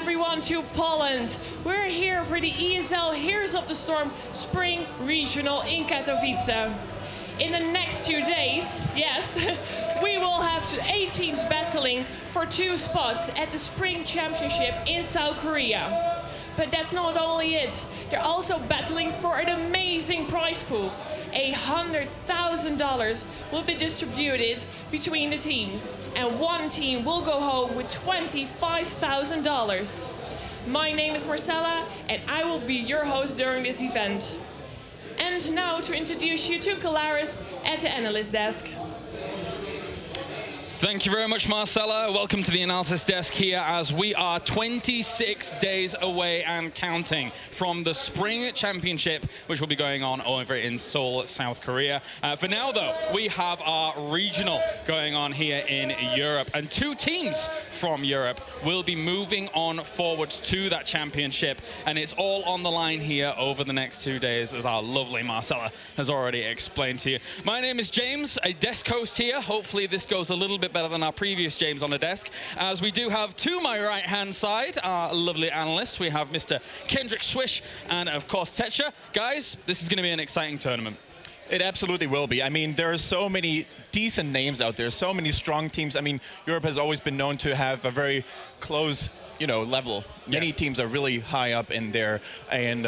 everyone to Poland. We're here for the ESL Heroes of the Storm Spring Regional in Katowice. In the next 2 days, yes, we will have 8 teams battling for 2 spots at the Spring Championship in South Korea. But that's not only it. They're also battling for an amazing prize pool. $100,000 will be distributed between the teams, and one team will go home with $25,000. My name is Marcella, and I will be your host during this event. And now to introduce you to Katowice at the Analyst desk. Thank you very much, Marcella. Welcome to the Analysis desk here as we are 26 days away and counting from the Spring Championship, which will be going on over in Seoul, South Korea. For now, though, we have our regional going on here in Europe, and 2 teams from Europe will be moving on forward to that championship, and it's all on the line here over the next 2 days, as our lovely Marcella has already explained to you. My name is James, a desk host here. Hopefully this goes a little bit better than our previous James on the desk, as we do have to my right-hand side our lovely analysts. We have Mr. Kendrick Swish and, of course, Tetcha. Guys, this is going to be an exciting tournament. It absolutely will be. I mean, there are so many decent names out there, so many strong teams. I mean, Europe has always been known to have a very close, level. Many teams are really high up in there, and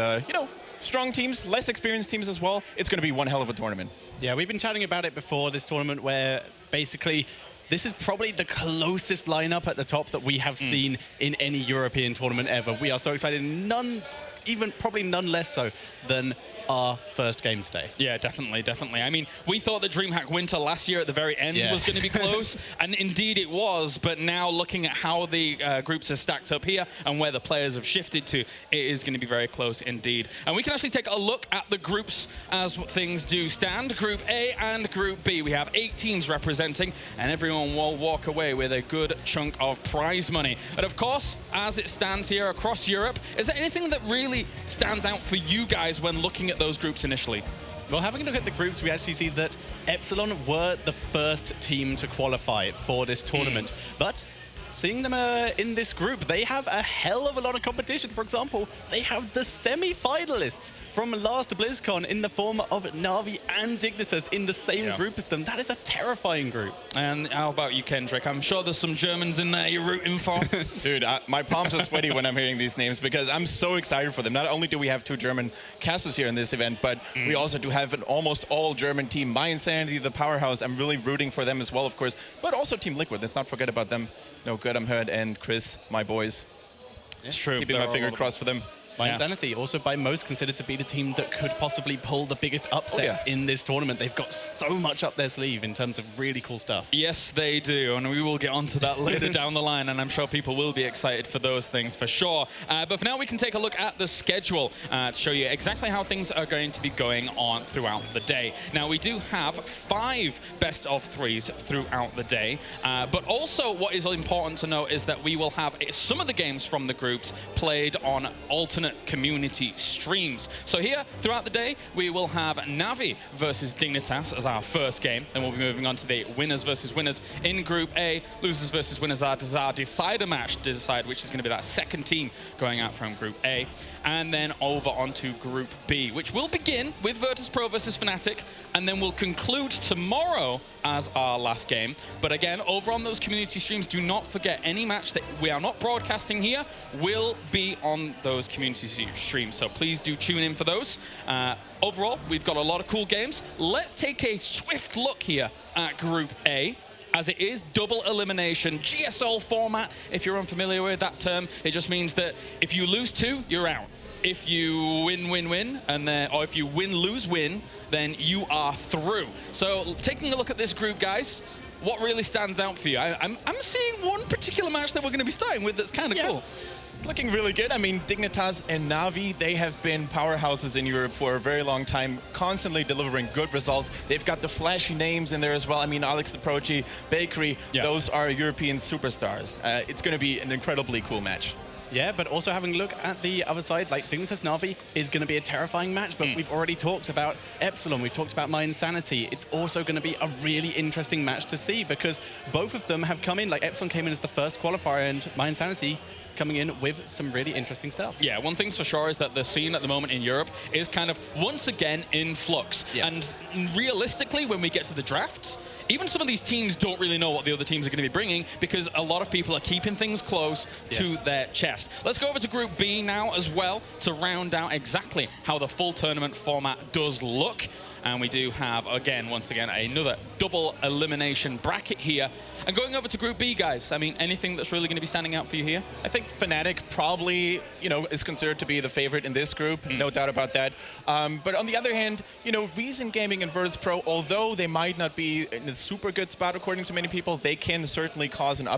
strong teams, less experienced teams as well. It's going to be one hell of a tournament. Yeah, we've been chatting about it before, this tournament, where basically this is probably the closest lineup at the top that we have seen in any European tournament ever. We are so excited, probably none less so than our first game today. Yeah, definitely, definitely. I mean, we thought the DreamHack Winter last year at the very end was going to be close, and indeed it was, but now looking at how the groups are stacked up here and where the players have shifted to, it is going to be very close indeed. And we can actually take a look at the groups as things do stand. Group A and Group B. We have 8 teams representing, and everyone will walk away with a good chunk of prize money. And of course, as it stands here across Europe, is there anything that really stands out for you guys when looking at those groups initially? Well, having a look at the groups, we actually see that Epsilon were the first team to qualify for this tournament. But seeing them in this group, they have a hell of a lot of competition. For example, they have the semi-finalists from last BlizzCon in the form of NaVi and Dignitas in the same group as them. That is a terrifying group. And how about you, Kendrick? I'm sure there's some Germans in there you're rooting for. Dude, my palms are sweaty when I'm hearing these names because I'm so excited for them. Not only do we have 2 German casters here in this event, but we also do have an almost all German team. My Insanity, the powerhouse, I'm really rooting for them as well, of course. But also Team Liquid, let's not forget about them. Gerdam Hurd and Chris, my boys. It's true. Keeping my finger crossed for them. My Insanity, also by most considered to be the team that could possibly pull the biggest upsets in this tournament. They've got so much up their sleeve in terms of really cool stuff. Yes, they do, and we will get onto that later down the line, and I'm sure people will be excited for those things for sure. But for now, we can take a look at the schedule to show you exactly how things are going to be going on throughout the day. Now, we do have 5 best of 3s throughout the day, but also what is important to note is that we will have some of the games from the groups played on alternate community streams. So here, throughout the day, we will have NaVi versus Dignitas as our first game. Then we'll be moving on to the winners versus winners in Group A. Losers versus winners are our decider match to decide which is going to be that second team going out from Group A. And then over onto Group B, which will begin with Virtus.pro versus Fnatic, and then we'll conclude tomorrow as our last game. But again, over on those community streams, do not forget any match that we are not broadcasting here will be on those community streams. So please do tune in for those. Overall, we've got a lot of cool games. Let's take a swift look here at Group A, as it is double elimination, GSL format. If you're unfamiliar with that term, it just means that if you lose 2, you're out. If you win, and then, or if you win, then you are through. So taking a look at this group, guys, what really stands out for you? I'm seeing one particular match that we're going to be starting with that's kind of cool. It's looking really good. I mean, Dignitas and NaVi, they have been powerhouses in Europe for a very long time, constantly delivering good results. They've got the flashy names in there as well. I mean, Alex the Prochi, Bakery, those are European superstars. It's going to be an incredibly cool match. Yeah, but also having a look at the other side, like Dignitas NaVi is going to be a terrifying match, but we've already talked about Epsilon, we've talked about My Insanity. It's also going to be a really interesting match to see because both of them have come in, like Epsilon came in as the first qualifier and My Insanity coming in with some really interesting stuff. Yeah, one thing's for sure is that the scene at the moment in Europe is kind of once again in flux. Yeah. And realistically, when we get to the drafts, even some of these teams don't really know what the other teams are going to be bringing because a lot of people are keeping things close to their chest. Let's go over to Group B now as well to round out exactly how the full tournament format does look. And we do have, once again, another double elimination bracket here. And going over to Group B, guys, I mean, anything that's really going to be standing out for you here? I think Fnatic probably, is considered to be the favorite in this group, no doubt about that. But on the other hand, Reason Gaming and Virtus Pro, although they might not be in a super good spot according to many people, they can certainly cause an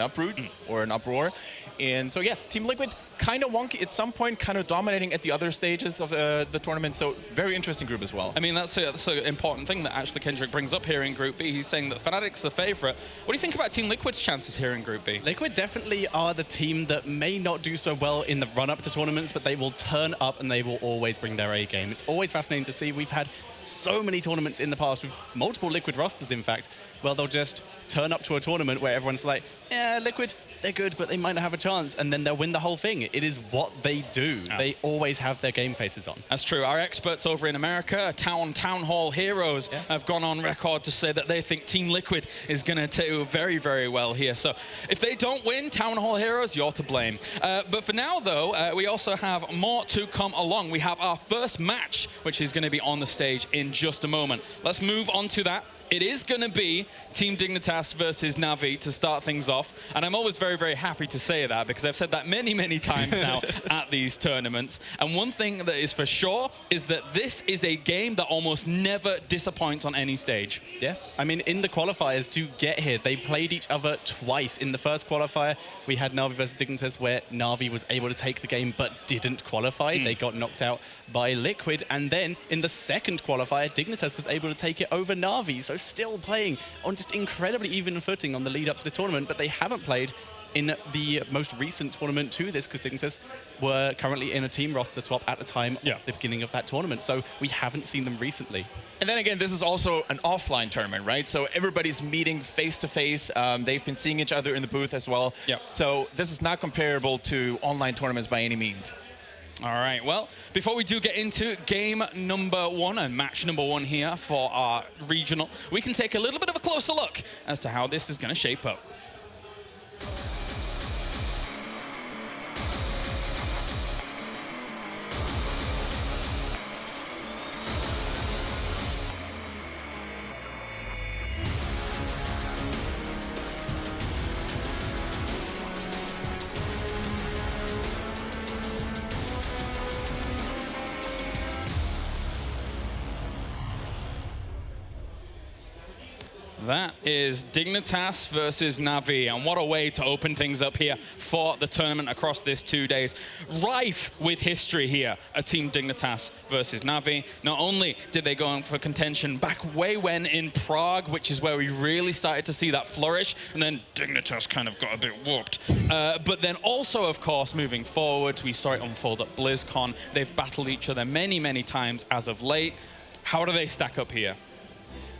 uproot or an uproar. And so, yeah, Team Liquid kind of wonky at some point, kind of dominating at the other stages of the tournament. So very interesting group as well. I mean, that's an important thing that actually Kendrick brings up here in Group B. He's saying that Fnatic's the favorite. What do you think about Team Liquid's chances here in Group B? Liquid definitely are the team that may not do so well in the run-up to tournaments, but they will turn up and they will always bring their A game. It's always fascinating to see. We've had so many tournaments in the past with multiple Liquid rosters, in fact, where they'll just turn up to a tournament where everyone's like, yeah, Liquid, they're good, but they might not have a chance, and then they'll win the whole thing. It is what they do. Oh. They always have their game faces on. That's true. Our experts over in America, Town Hall Heroes, have gone on record to say that they think Team Liquid is going to do very, very well here. So if they don't win, Town Hall Heroes, you're to blame. But for now, though, we also have more to come along. We have our first match, which is going to be on the stage in just a moment. Let's move on to that. It is going to be Team Dignitas versus NaVi to start things off. And I'm always very, very happy to say that because I've said that many, many times now at these tournaments. And one thing that is for sure is that this is a game that almost never disappoints on any stage. Yeah, I mean, in the qualifiers to get here, they played each other twice. In the first qualifier, we had NaVi versus Dignitas where NaVi was able to take the game but didn't qualify. They got knocked out by Liquid. And then in the second qualifier, Dignitas was able to take it over NaVi. So still playing on just incredibly even footing on the lead up to the tournament, but they haven't played in the most recent tournament to this because Dignitas were currently in a team roster swap at the time of the beginning of that tournament. So we haven't seen them recently. And then again, this is also an offline tournament, right? So everybody's meeting face to face. They've been seeing each other in the booth as well. So this is not comparable to online tournaments by any means. All right, well, before we do get into game number one and match number one here for our regional, we can take a little bit of a closer look as to how this is going to shape up. That is Dignitas versus NaVi, and what a way to open things up here for the tournament across this 2 days. Rife with history here, a Team Dignitas versus NaVi. Not only did they go on for contention back way when in Prague, which is where we really started to see that flourish, and then Dignitas kind of got a bit whooped. But then also, of course, moving forward, we saw it unfold at BlizzCon. They've battled each other many, many times as of late. How do they stack up here?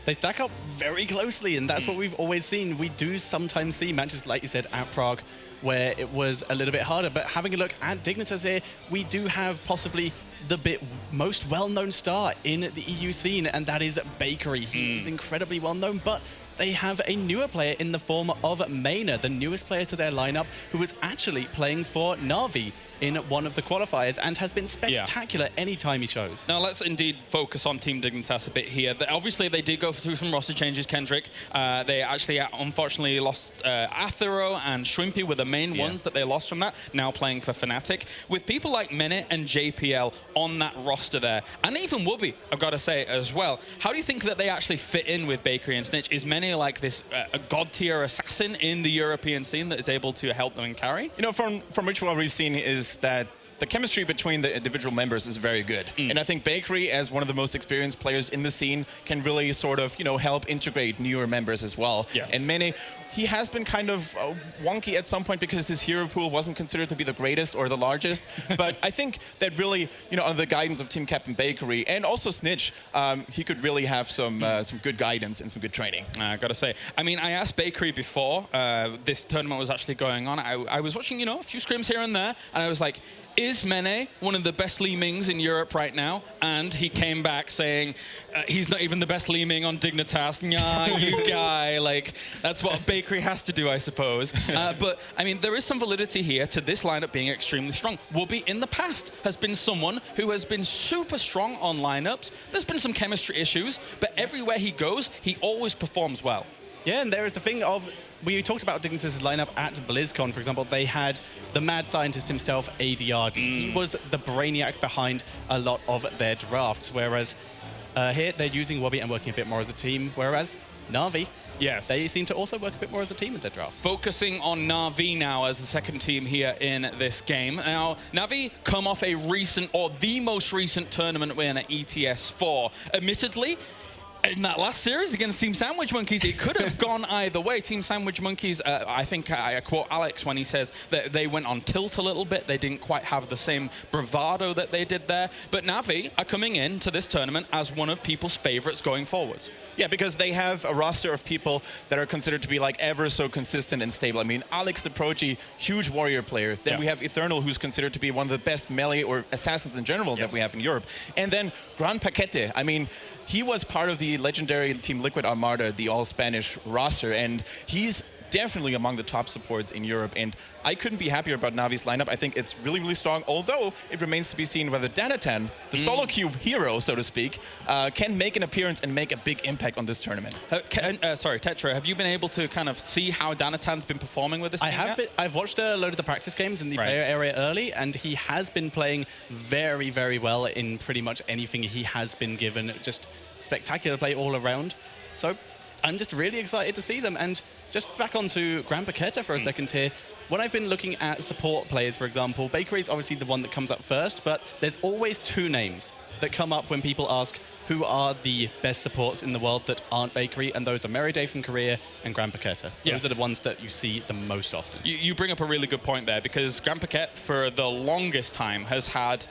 They stack up very closely, and that's what we've always seen. We do sometimes see matches, like you said, at Prague, where it was a little bit harder. But having a look at Dignitas here, we do have possibly the most well-known star in the EU scene, and that is Bakery. He is incredibly well-known, but they have a newer player in the form of Maynard, the newest player to their lineup, who is actually playing for NaVi in one of the qualifiers and has been spectacular anytime he shows. Now let's indeed focus on Team Dignitas a bit here. Obviously they did go through some roster changes, Kendrick. They actually unfortunately lost Athero and Shrimpy were the main ones that they lost from that, now playing for Fnatic. With people like Menet and JPL on that roster there, and even Wubby, I've got to say as well, how do you think that they actually fit in with Bakery and Snitch? Is Menet like this a god tier assassin in the European scene that is able to help them and carry? You know, from what we've seen is that the chemistry between the individual members is very good. And I think Bakery, as one of the most experienced players in the scene, can really sort of, help integrate newer members as well. And Mene, he has been kind of wonky at some point because his hero pool wasn't considered to be the greatest or the largest. But I think that really, under the guidance of Team Captain Bakery and also Snitch, he could really have some good guidance and some good training. I gotta say, I mean, I asked Bakery before this tournament was actually going on. I was watching, a few scrims here and there, and I was like, is Mene one of the best Li Mings in Europe right now? And he came back saying, he's not even the best Li Ming on Dignitas. Nah, you guy. Like, that's what Bakery has to do, I suppose. But, I mean, there is some validity here to this lineup being extremely strong. Wubby, in the past, has been someone who has been super strong on lineups. There's been some chemistry issues, but everywhere he goes, he always performs well. Yeah, and there is the thing of, we talked about Dignitas' lineup at BlizzCon, for example. They had the mad scientist himself, ADRD. He was the brainiac behind a lot of their drafts, whereas here they're using Wubby and working a bit more as a team, whereas NaVi, yes, they seem to also work a bit more as a team with their drafts. Focusing on NaVi now as the second team here in this game. Now, NaVi come off a recent, or the most recent tournament win at ETS4. Admittedly, in that last series against Team Sandwich Monkeys, it could have gone either way. Team Sandwich Monkeys, I think I quote Alex when he says that they went on tilt a little bit. They didn't quite have the same bravado that they did there. But NaVi are coming into this tournament as one of people's favorites going forwards. Yeah, because they have a roster of people that are considered to be like ever so consistent and stable. I mean, Alex the Prodigy, huge warrior player. Then we have Infernal, who's considered to be one of the best melee or assassins in general that we have in Europe. And then Gran Paquete. I mean, he was part of the legendary Team Liquid Armada, the all-Spanish roster, and he's definitely among the top supports in Europe. And I couldn't be happier about Navi's lineup. I think it's really, really strong, although it remains to be seen whether Danatan, the solo queue hero, so to speak, can make an appearance and make a big impact on this tournament. Sorry, Tetra, have you been able to kind of see how Danatan's been performing with this team yet? I've watched a load of the practice games in the player area early, and he has been playing very, very well in pretty much anything he has been given. Just spectacular play all around. So I'm just really excited to see them. And just back onto Gran Paquete for a second here. When I've been looking at support players, for example, Bakery is obviously the one that comes up first, but there's always two names that come up when people ask who are the best supports in the world that aren't Bakery, and those are Meriday from Korea and Gran Paquete. Those are the ones that you see the most often. You bring up a really good point there, because Gran Paquete, for the longest time, has had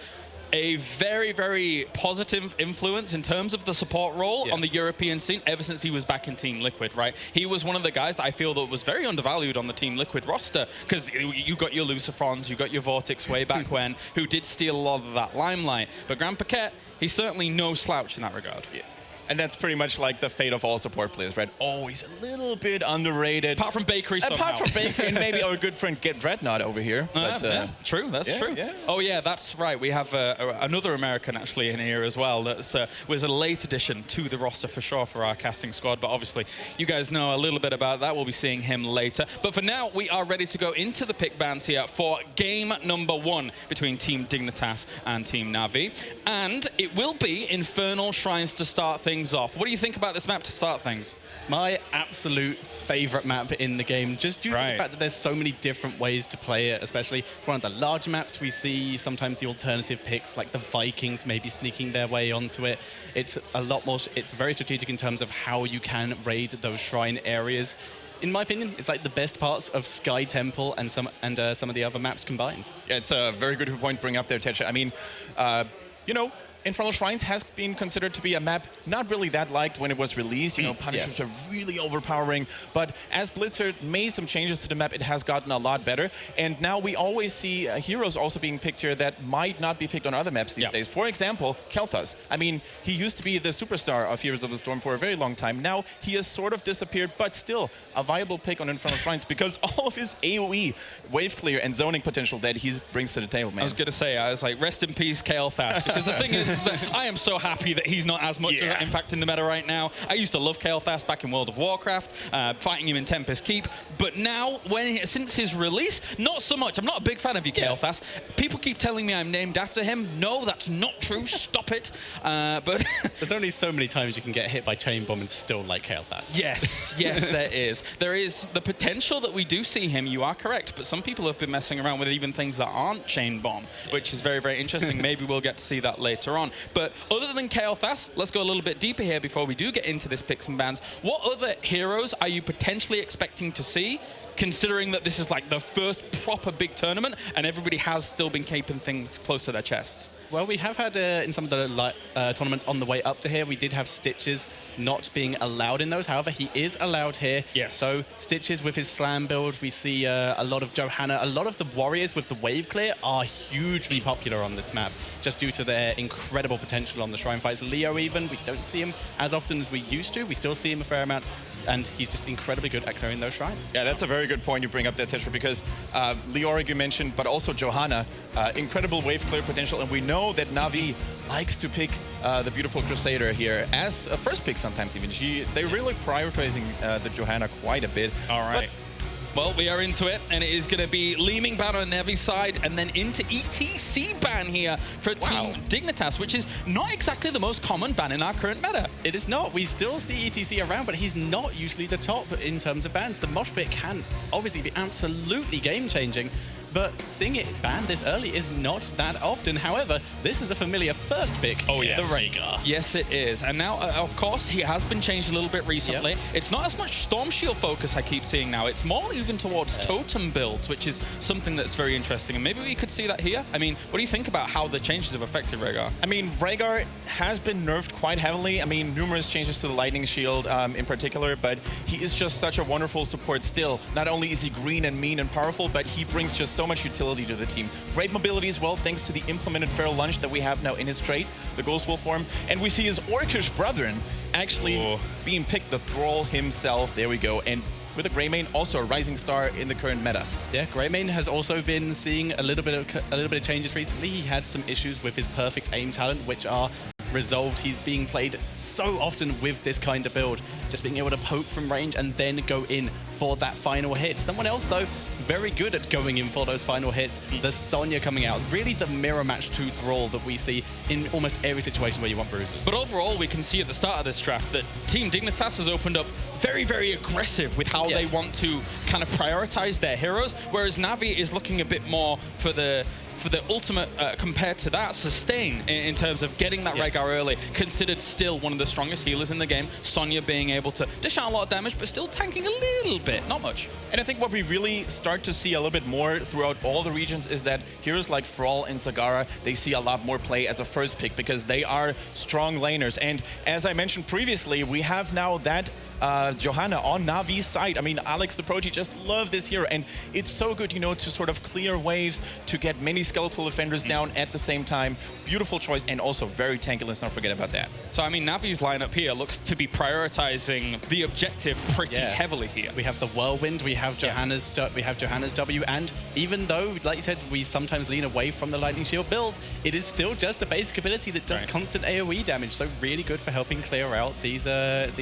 a very, very positive influence in terms of the support role on the European scene ever since he was back in Team Liquid, right? He was one of the guys that I feel that was very undervalued on the Team Liquid roster, because you got your Lucifrons, you got your Vortex way back when, who did steal a lot of that limelight. But Gran Paquete, he's certainly no slouch in that regard. Yeah. And that's pretty much like the fate of all support players, right? Always a little bit underrated. Apart from Bakery somehow. Apart from Bakery and maybe our good friend Get Dreadnought over here. Yeah, true, that's true. Yeah. Oh yeah, that's right. We have another American actually in here as well. That was a late addition to the roster for sure for our casting squad. But obviously, you guys know a little bit about that. We'll be seeing him later. But for now, we are ready to go into the pick bands here for game number 1 between Team Dignitas and Team NaVi. And it will be Infernal Shrines to start things off. What do you think about this map to start things? My absolute favorite map in the game, just due to the fact that there's so many different ways to play it, especially it's one of the large maps we see, sometimes the alternative picks like the Vikings maybe sneaking their way onto it. It's a lot more, it's very strategic in terms of how you can raid those shrine areas. In my opinion, it's like the best parts of Sky Temple and some of the other maps combined. Yeah, it's a very good point to bring up there, Tetra. I mean, you know, Infernal Shrines has been considered to be a map not really that liked when it was released. You know, Punishers are really overpowering. But as Blizzard made some changes to the map, it has gotten a lot better. And now we always see heroes also being picked here that might not be picked on other maps these days. For example, Kel'Thas. I mean, he used to be the superstar of Heroes of the Storm for a very long time. Now he has sort of disappeared, but still a viable pick on Infernal Shrines because all of his AoE, wave clear, and zoning potential that he brings to the table, man. I was going to say, I was like, rest in peace, Kel'Thas. Because the thing is that I am so happy that he's not as much of an impact in the meta right now. I used to love Kel'Thas back in World of Warcraft, fighting him in Tempest Keep. But now, since his release, not so much. I'm not a big fan of you, Kel'Thas. People keep telling me I'm named after him. No, that's not true. Stop it. But there's only so many times you can get hit by Chain Bomb and still like Kel'Thas. Yes, there is. There is the potential that we do see him. You are correct. But some people have been messing around with even things that aren't Chain Bomb, which is very, very interesting. Maybe we'll get to see that later on. on. But other than Kael'thas, let's go a little bit deeper here before we do get into this picks and bans. What other heroes are you potentially expecting to see, considering that this is like the first proper big tournament and everybody has still been keeping things close to their chests? Well, we have had in some of the tournaments on the way up to here, we did have Stitches not being allowed in those. However, he is allowed here. Yes. So Stitches with his slam build, we see a lot of Johanna. A lot of the warriors with the wave clear are hugely popular on this map, just due to their incredible potential on the shrine fights. Leo even, we don't see him as often as we used to. We still see him a fair amount, and he's just incredibly good at clearing those shrines. Yeah, that's a very good point you bring up there, Tetra, because Leoric you mentioned, but also Johanna, incredible wave clear potential, and we know that NaVi likes to pick the beautiful Crusader here as a first pick sometimes even. They're really prioritizing the Johanna quite a bit. All right. Well, we are into it, and it is going to be Leeming ban on NaVi's side, and then into ETC ban here for Team Dignitas, which is not exactly the most common ban in our current meta. It is not. We still see ETC around, but he's not usually the top in terms of bans. The mosh pit can obviously be absolutely game-changing, but seeing it banned this early is not that often. However, this is a familiar first pick. Oh, yes. The Rhaegar. Yes, it is. And now, of course, he has been changed a little bit recently. Yep. It's not as much Storm Shield focus I keep seeing now. It's more even towards totem builds, which is something that's very interesting. And maybe we could see that here. I mean, what do you think about how the changes have affected Rhaegar? I mean, Rhaegar has been nerfed quite heavily. I mean, numerous changes to the Lightning Shield in particular, but he is just such a wonderful support still. Not only is he green and mean and powerful, but he brings just so much utility to the team. Great mobility as well, thanks to the implemented Feral Lunge that we have now in his trait, the Ghost Wolf form. And we see his Orcish brethren actually being picked, the Thrall himself. There we go. And with a Greymane, also a rising star in the current meta. Yeah, Greymane has also been seeing a little bit of changes recently. He had some issues with his perfect aim talent, which are resolved. He's being played so often with this kind of build, just being able to poke from range and then go in for that final hit. Someone else, though, very good at going in for those final hits. The Sonya coming out, really the mirror match to Thrall that we see in almost every situation where you want bruisers. But overall, we can see at the start of this draft that Team Dignitas has opened up very, very aggressive with how they want to kind of prioritize their heroes, whereas NaVi is looking a bit more for the ultimate, compared to that, sustain in terms of getting that Rhaegar early, considered still one of the strongest healers in the game. Sonya being able to dish out a lot of damage, but still tanking a little bit, not much. And I think what we really start to see a little bit more throughout all the regions is that heroes like Thrall and Zagara, they see a lot more play as a first pick because they are strong laners. And as I mentioned previously, we have now that Johanna on NaVi's side. I mean, Alex the Prodigy just love this hero, and it's so good, you know, to sort of clear waves, to get many skeletal defenders down at the same time. Beautiful choice, and also very tanky. Let's not forget about that. So, I mean, NaVi's lineup here looks to be prioritizing the objective pretty heavily here. We have the Whirlwind, we have Johanna's W, and even though, like you said, we sometimes lean away from the Lightning Shield build, it is still just a basic ability that does constant AoE damage, so really good for helping clear out these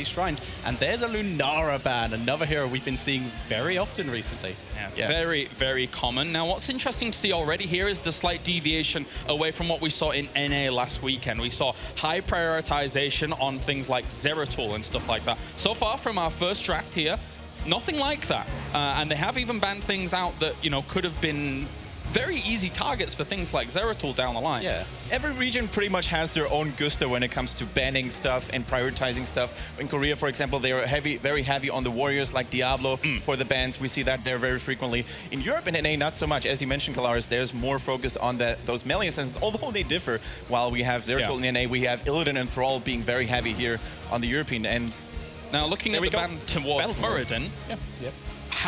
shrines. And there's a Lunara ban, another hero we've been seeing very often recently. Yeah, very, very common. Now, what's interesting to see already here is the slight deviation away from what we saw in NA last weekend. We saw high prioritization on things like Zeratul and stuff like that. So far from our first draft here, nothing like that. And they have even banned things out that, you know, could have been very easy targets for things like Zeratul down the line. Yeah, every region pretty much has their own gusto when it comes to banning stuff and prioritizing stuff. In Korea, for example, they are very heavy on the warriors like Diablo for the bans. We see that there very frequently. In Europe and NA, not so much. As you mentioned, Kalaris, there's more focus on those melee assassins, although they differ. While we have Zeratul in NA, we have Illidan and Thrall being very heavy here on the European end. Now, looking at the ban towards Muradin,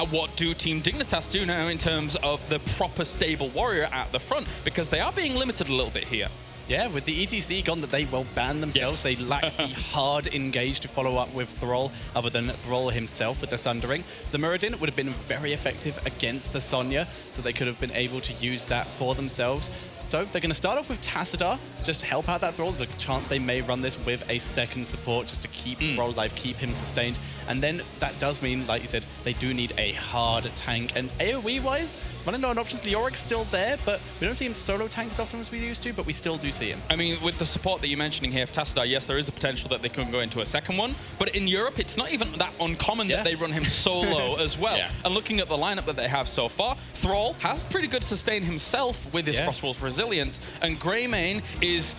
what do Team Dignitas do now in terms of the proper stable warrior at the front? Because they are being limited a little bit here. Yeah, with the ETC gone that they will ban themselves, they lack the hard engage to follow up with Thrall, other than Thrall himself with the Sundering. The Muradin would have been very effective against the Sonya, so they could have been able to use that for themselves. So they're going to start off with Tassadar, just to help out that Thrall. There's a chance they may run this with a second support just to keep Thrall alive, keep him sustained. And then that does mean, like you said, they do need a hard tank. And AoE-wise, running on options, Leoric's still there, but we don't see him solo tank as often as we used to, but we still do see him. I mean, with the support that you're mentioning here of Tassadar, yes, there is a potential that they can go into a second one, but in Europe, it's not even that uncommon that they run him solo as well. And looking at the lineup that they have so far, Thrall has pretty good sustain himself with his Frostwall's resilience, and Greymane is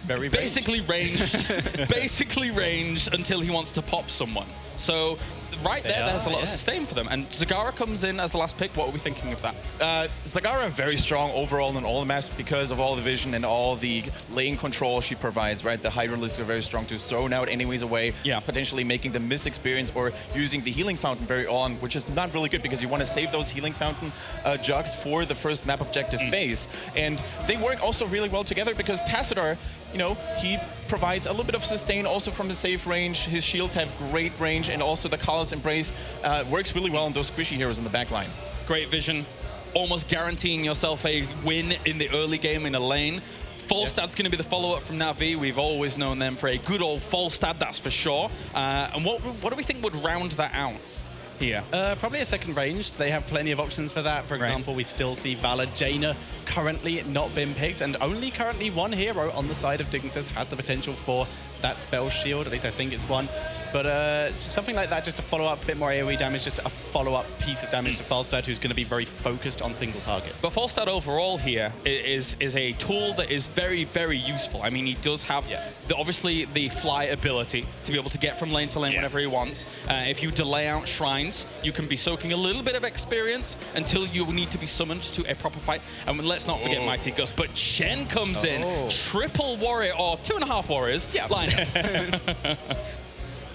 Very basically ranged, basically ranged until he wants to pop someone. So right there, there's a lot of sustain for them. And Zagara comes in as the last pick. What are we thinking of that? Zagara very strong overall in all the maps because of all the vision and all the lane control she provides, right? The Hydralisks are very strong to zone out enemies away, potentially making them miss experience or using the healing fountain very on, which is not really good because you want to save those healing fountain jugs for the first map objective phase. And they work also really well together because Tassadar, you know, he provides a little bit of sustain also from the safe range. His shields have great range, and also the Kala's Embrace works really well on those squishy heroes in the back line. Great vision, almost guaranteeing yourself a win in the early game in a lane. Falstad's going to be the follow-up from NaVi. We've always known them for a good old Falstad, that's for sure. And what do we think would round that out here? Probably a second ranged. They have plenty of options for that. For example, we still see Valor Jaina currently not been picked, and only currently one hero on the side of Dignitas has the potential for that spell shield. At least I think it's one. But something like that, just to follow up a bit more AoE damage, just a follow-up piece of damage to Falstad, who's going to be very focused on single targets. But Falstad overall here is a tool that is very, very useful. I mean, he does have obviously the fly ability to be able to get from lane to lane whenever he wants. If you delay out shrines, you can be soaking a little bit of experience until you need to be summoned to a proper fight. And let's not forget Mighty Gust. But Shen comes in, triple warrior, or 2.5 warriors, line.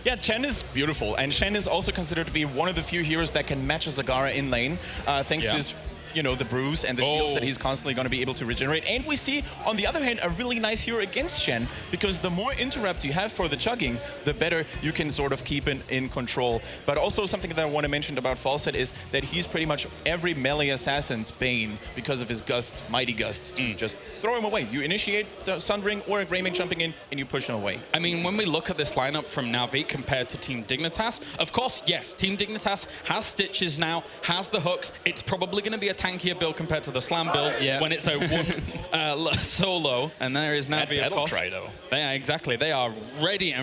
Yeah, Chen is beautiful, and Shen is also considered to be one of the few heroes that can match a Zagara in lane, thanks to his, you know, the bruise and the shields that he's constantly going to be able to regenerate. And we see, on the other hand, a really nice hero against Shen, because the more interrupts you have for the chugging, the better you can sort of keep in control. But also something that I want to mention about Falstad is that he's pretty much every melee assassin's bane because of his Gust, Mighty Gust. Just throw him away. You initiate the Sundering or a Greymane jumping in, and you push him away. I mean, when we look at this lineup from NaVi compared to Team Dignitas, of course, yes, Team Dignitas has Stitches now, has the hooks. It's probably going to be a tankier build compared to the Slam build when it's a one solo. And there is NaVi, of course. Try, though. Yeah, exactly. They are ready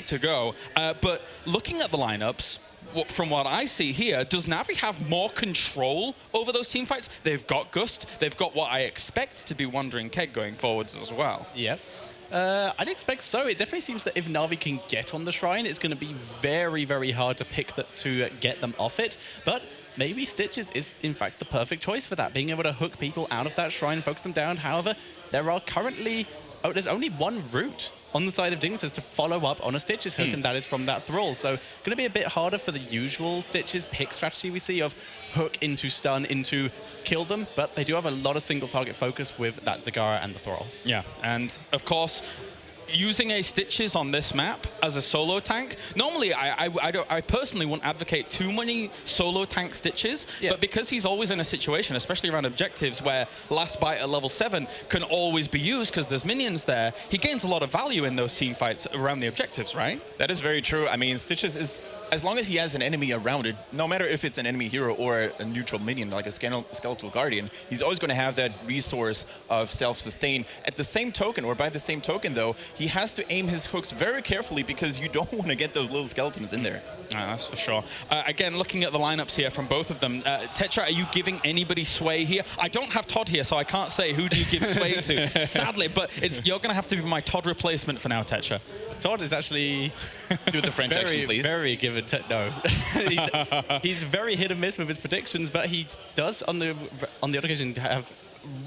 to go. But looking at the lineups, from what I see here, does NaVi have more control over those team fights? They've got Gust. They've got what I expect to be Wandering Keg going forwards as well. Yep. I'd expect so. It definitely seems that if NaVi can get on the shrine, it's going to be very, very hard to get them off it. But maybe Stitches is, in fact, the perfect choice for that, being able to hook people out of that shrine, focus them down. However, there are currently... there's only one route on the side of Dignitas to follow up on a Stitches hook, and that is from that Thrall. So going to be a bit harder for the usual Stitches pick strategy we see of hook into stun into kill them, but they do have a lot of single target focus with that Zagara and the Thrall. Yeah, and of course, using a Stitches on this map as a solo tank, normally I personally wouldn't advocate too many solo tank Stitches, but because he's always in a situation, especially around objectives, where Last Bite at level 7 can always be used because there's minions there, he gains a lot of value in those team fights around the objectives, right? That is very true. I mean, Stitches is, as long as he has an enemy around it, no matter if it's an enemy hero or a neutral minion like a Skeletal Guardian, he's always going to have that resource of self-sustain. At the same token, or by the same token though, he has to aim his hooks very carefully because you don't want to get those little skeletons in there. That's for sure. Again, looking at the lineups here from both of them, Tetra, are you giving anybody sway here? I don't have Todd here, so I can't say who do you give sway to, sadly, but you're going to have to be my Todd replacement for now, Tetra. Todd is actually do the French accent, please. Very given. No, he's very hit and miss with his predictions, but he does on the other occasion have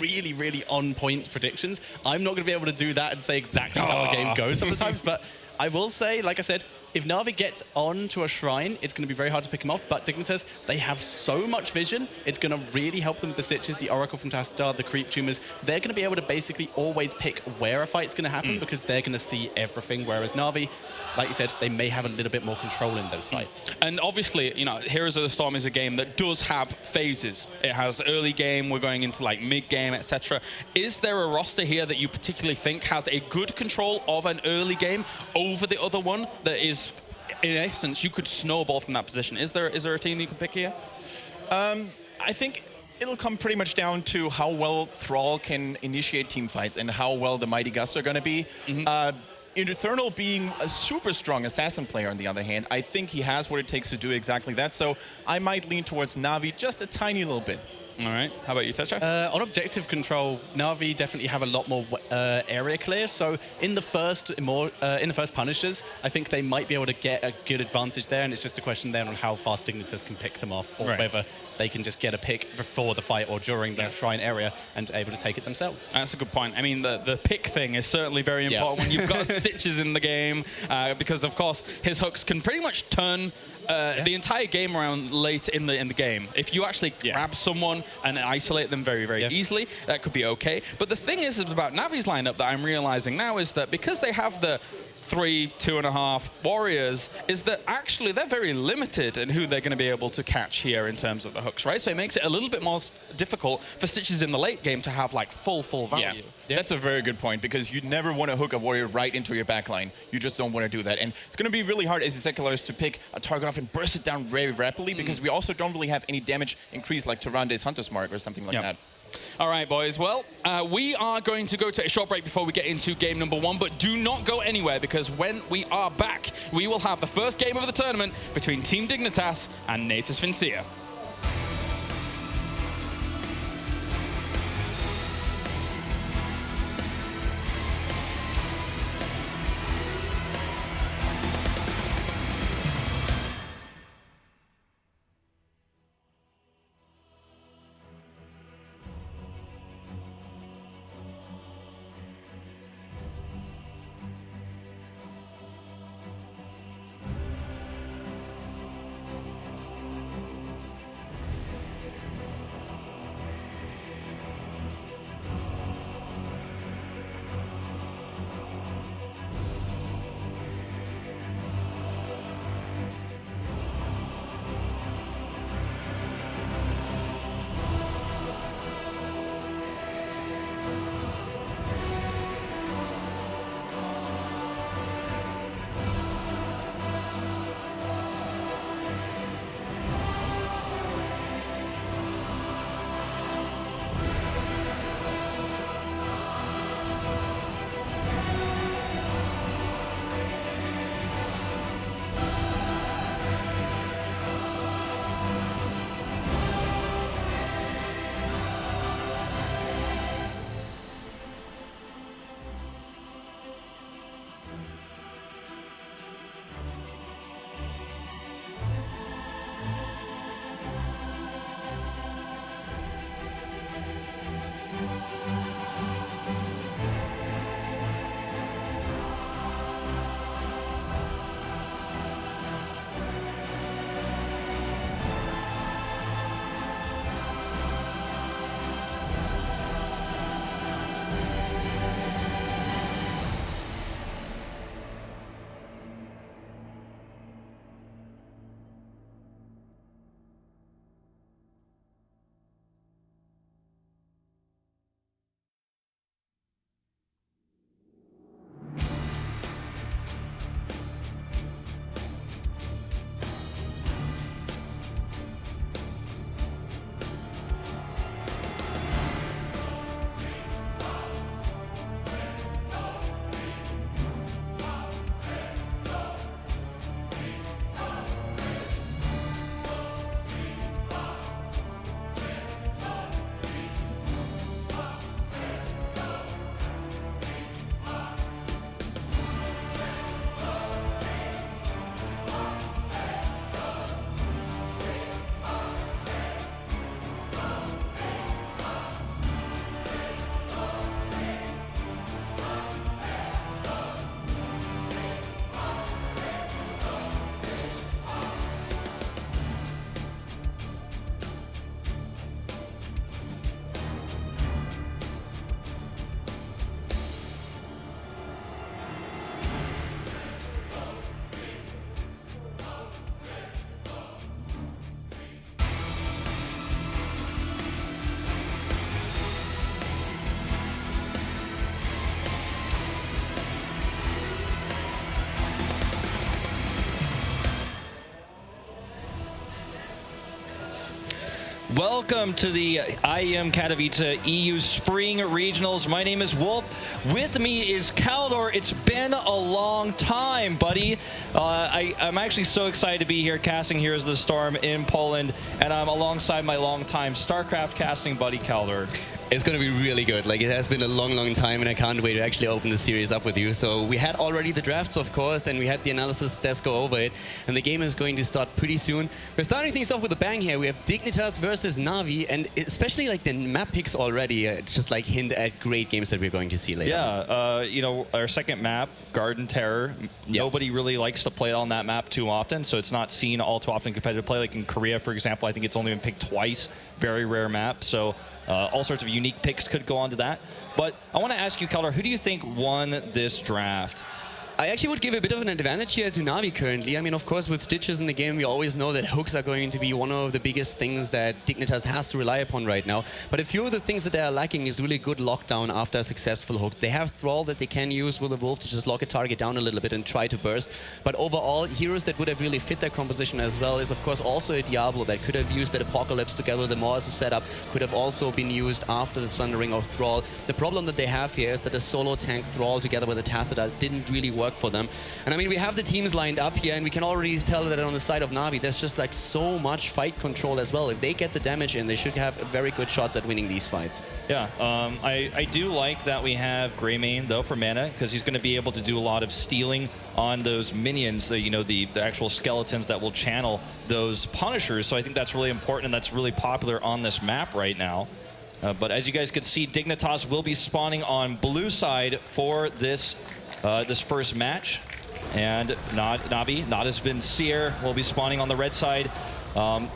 really, really on-point predictions. I'm not going to be able to do that and say exactly how a game goes sometimes, but I will say, like I said, if NaVi gets onto a shrine, it's going to be very hard to pick him off, but Dignitas, they have so much vision, it's going to really help them with the Stitches, the Oracle from Tassadar, the Creep Tumors. They're going to be able to basically always pick where a fight's going to happen because they're going to see everything, whereas NaVi, like you said, they may have a little bit more control in those fights. And obviously, you know, Heroes of the Storm is a game that does have phases. It has early game, we're going into like mid-game, etc. Is there a roster here that you particularly think has a good control of an early game over the other one that is, in essence, you could snowball from that position? Is there a team you can pick here? I think it'll come pretty much down to how well Thrall can initiate team fights and how well the Mighty Gusts are going to be. Infernal being a super strong assassin player, on the other hand, I think he has what it takes to do exactly that. So I might lean towards NaVi just a tiny little bit. All right. How about you, Tetra? On objective control, NaVi definitely have a lot more area clear. So in the first Punishers, I think they might be able to get a good advantage there, and it's just a question then on how fast Dignitas can pick them off, or whether they can just get a pick before the fight or during the shrine area and able to take it themselves. That's a good point. I mean, the pick thing is certainly very important when you've got Stitches in the game, because of course his hooks can pretty much turn the entire game around late in the game. If you actually grab someone and isolate them very, very easily, that could be okay. But the thing is about NaVi's lineup that I'm realizing now is that because they have the 3, 2.5 warriors, is that actually they're very limited in who they're going to be able to catch here in terms of the hooks, right? So it makes it a little bit more difficult for Stitches in the late game to have like full value. Yeah, that's a very good point, because you never want to hook a warrior right into your backline. You just don't want to do that. And it's going to be really hard as a Secularist to pick a target off and burst it down very rapidly, because we also don't really have any damage increase like Tyrande's Hunter's Mark or something like that. All right, boys. Well, we are going to go to a short break before we get into game number 1, but do not go anywhere, because when we are back, we will have the first game of the tournament between Team Dignitas and Natus Vincia. Welcome to the IEM Katowice EU Spring Regionals. My name is Wolf. With me is Kaldor. It's been a long time, buddy. I'm actually so excited to be here casting Heroes of the Storm in Poland, and I'm alongside my longtime StarCraft casting buddy, Kaldor. It's going to be really good. Like, it has been a long, long time, and I can't wait to actually open the series up with you. So we had already the drafts, of course, and we had the analysis desk go over it, and the game is going to start pretty soon. We're starting things off with a bang here. We have Dignitas versus NaVi, and especially like the map picks already just like hint at great games that we're going to see later. Yeah, you know, our second map, Garden Terror, nobody really likes to play on that map too often, so it's not seen all too often competitive play. Like in Korea, for example, I think it's only been picked twice. Very rare map, so all sorts of unique picks could go onto that. But I want to ask you, Kaldor, who do you think won this draft? I actually would give a bit of an advantage here to NaVi currently. I mean, of course, with Stitches in the game, we always know that hooks are going to be one of the biggest things that Dignitas has to rely upon right now. But a few of the things that they are lacking is really good lockdown after a successful hook. They have Thrall that they can use with a Wolf to just lock a target down a little bit and try to burst. But overall, heroes that would have really fit their composition as well is, of course, also a Diablo that could have used that Apocalypse together with the Maw as a setup, could have also been used after the Sundering of Thrall. The problem that they have here is that a solo tank Thrall together with a Tacita didn't really work for them. And I mean, we have the teams lined up here, and we can already tell that on the side of NaVi, there's just like so much fight control as well. If they get the damage in, they should have very good shots at winning these fights. Yeah, I do like that we have Greymane, though, for mana, because he's going to be able to do a lot of stealing on those minions, you know, the actual skeletons that will channel those Punishers. So I think that's really important, and that's really popular on this map right now. But as you guys can see, Dignitas will be spawning on blue side for this this first match, and NaVi, not as Vincier, will be spawning on the red side.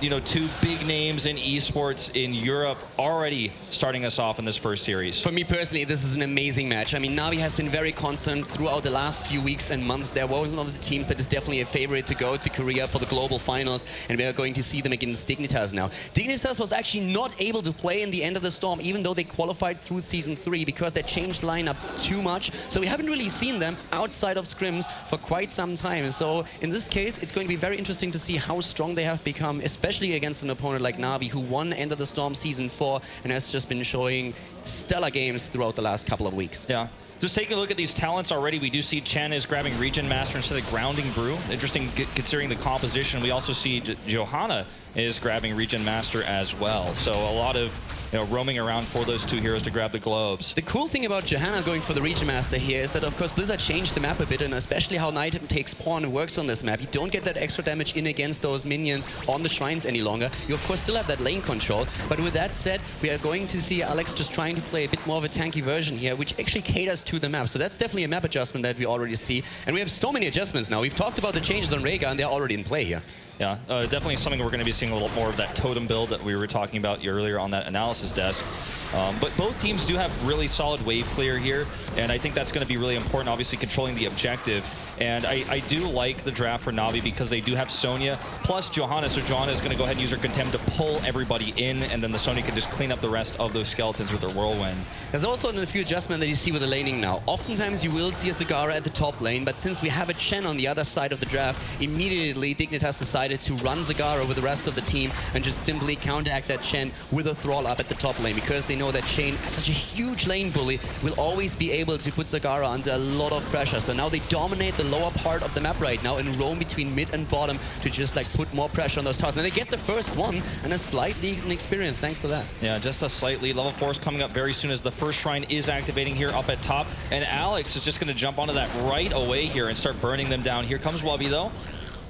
You know, two big names in esports in Europe already starting us off in this first series. For me personally, this is an amazing match. I mean, NaVi has been very constant throughout the last few weeks and months. They're one of the teams that is definitely a favorite to go to Korea for the global finals, and we are going to see them against Dignitas now. Dignitas was actually not able to play in the End of the Storm, even though they qualified through Season 3, because they changed lineups too much. So we haven't really seen them outside of scrims for quite some time. So in this case, it's going to be very interesting to see how strong they have become, especially against an opponent like NaVi, who won End of the Storm Season 4 and has just been showing stellar games throughout the last couple of weeks. Yeah. Just taking a look at these talents already, we do see Chen is grabbing Regen Master instead of Grounding Brew. Interesting considering the composition. We also see Johanna is grabbing Regen Master as well. So a lot of, you know, roaming around for those two heroes to grab the globes. The cool thing about Johanna going for the Regen Master here is that, of course, Blizzard changed the map a bit, and especially how Knight takes pawn works on this map. You don't get that extra damage in against those minions on the shrines any longer. You, of course, still have that lane control. But with that said, we are going to see Alex just trying to play a bit more of a tanky version here, which actually caters to the map. So that's definitely a map adjustment that we already see. And we have so many adjustments now. We've talked about the changes on Rhaegar, and they're already in play here. Yeah, definitely something we're going to be seeing a little more of that totem build that we were talking about earlier on that analysis desk. But both teams do have really solid wave clear here, and I think that's going to be really important, obviously controlling the objective. And I do like the draft for NaVi because they do have Sonya plus Johanna, so Johanna is going to go ahead and use her Contempt to pull everybody in, and then the Sonya can just clean up the rest of those skeletons with her Whirlwind. There's also a few adjustments that you see with the laning now. Oftentimes you will see a Zagara at the top lane, but since we have a Chen on the other side of the draft, immediately Dignitas decided to run Zagara with the rest of the team and just simply counteract that Chen with a Thrall up at the top lane, because they know that Chen, such a huge lane bully, will always be able to put Zagara under a lot of pressure. So now they dominate the lower part of the map right now and roam between mid and bottom to just like put more pressure on those towers. And they get the first one and a slight lead in experience thanks to that. Yeah, just a slight lead. Level 4 is coming up very soon as the first shrine is activating here up at top. And Alex is just going to jump onto that right away here and start burning them down. Here comes Wubby though.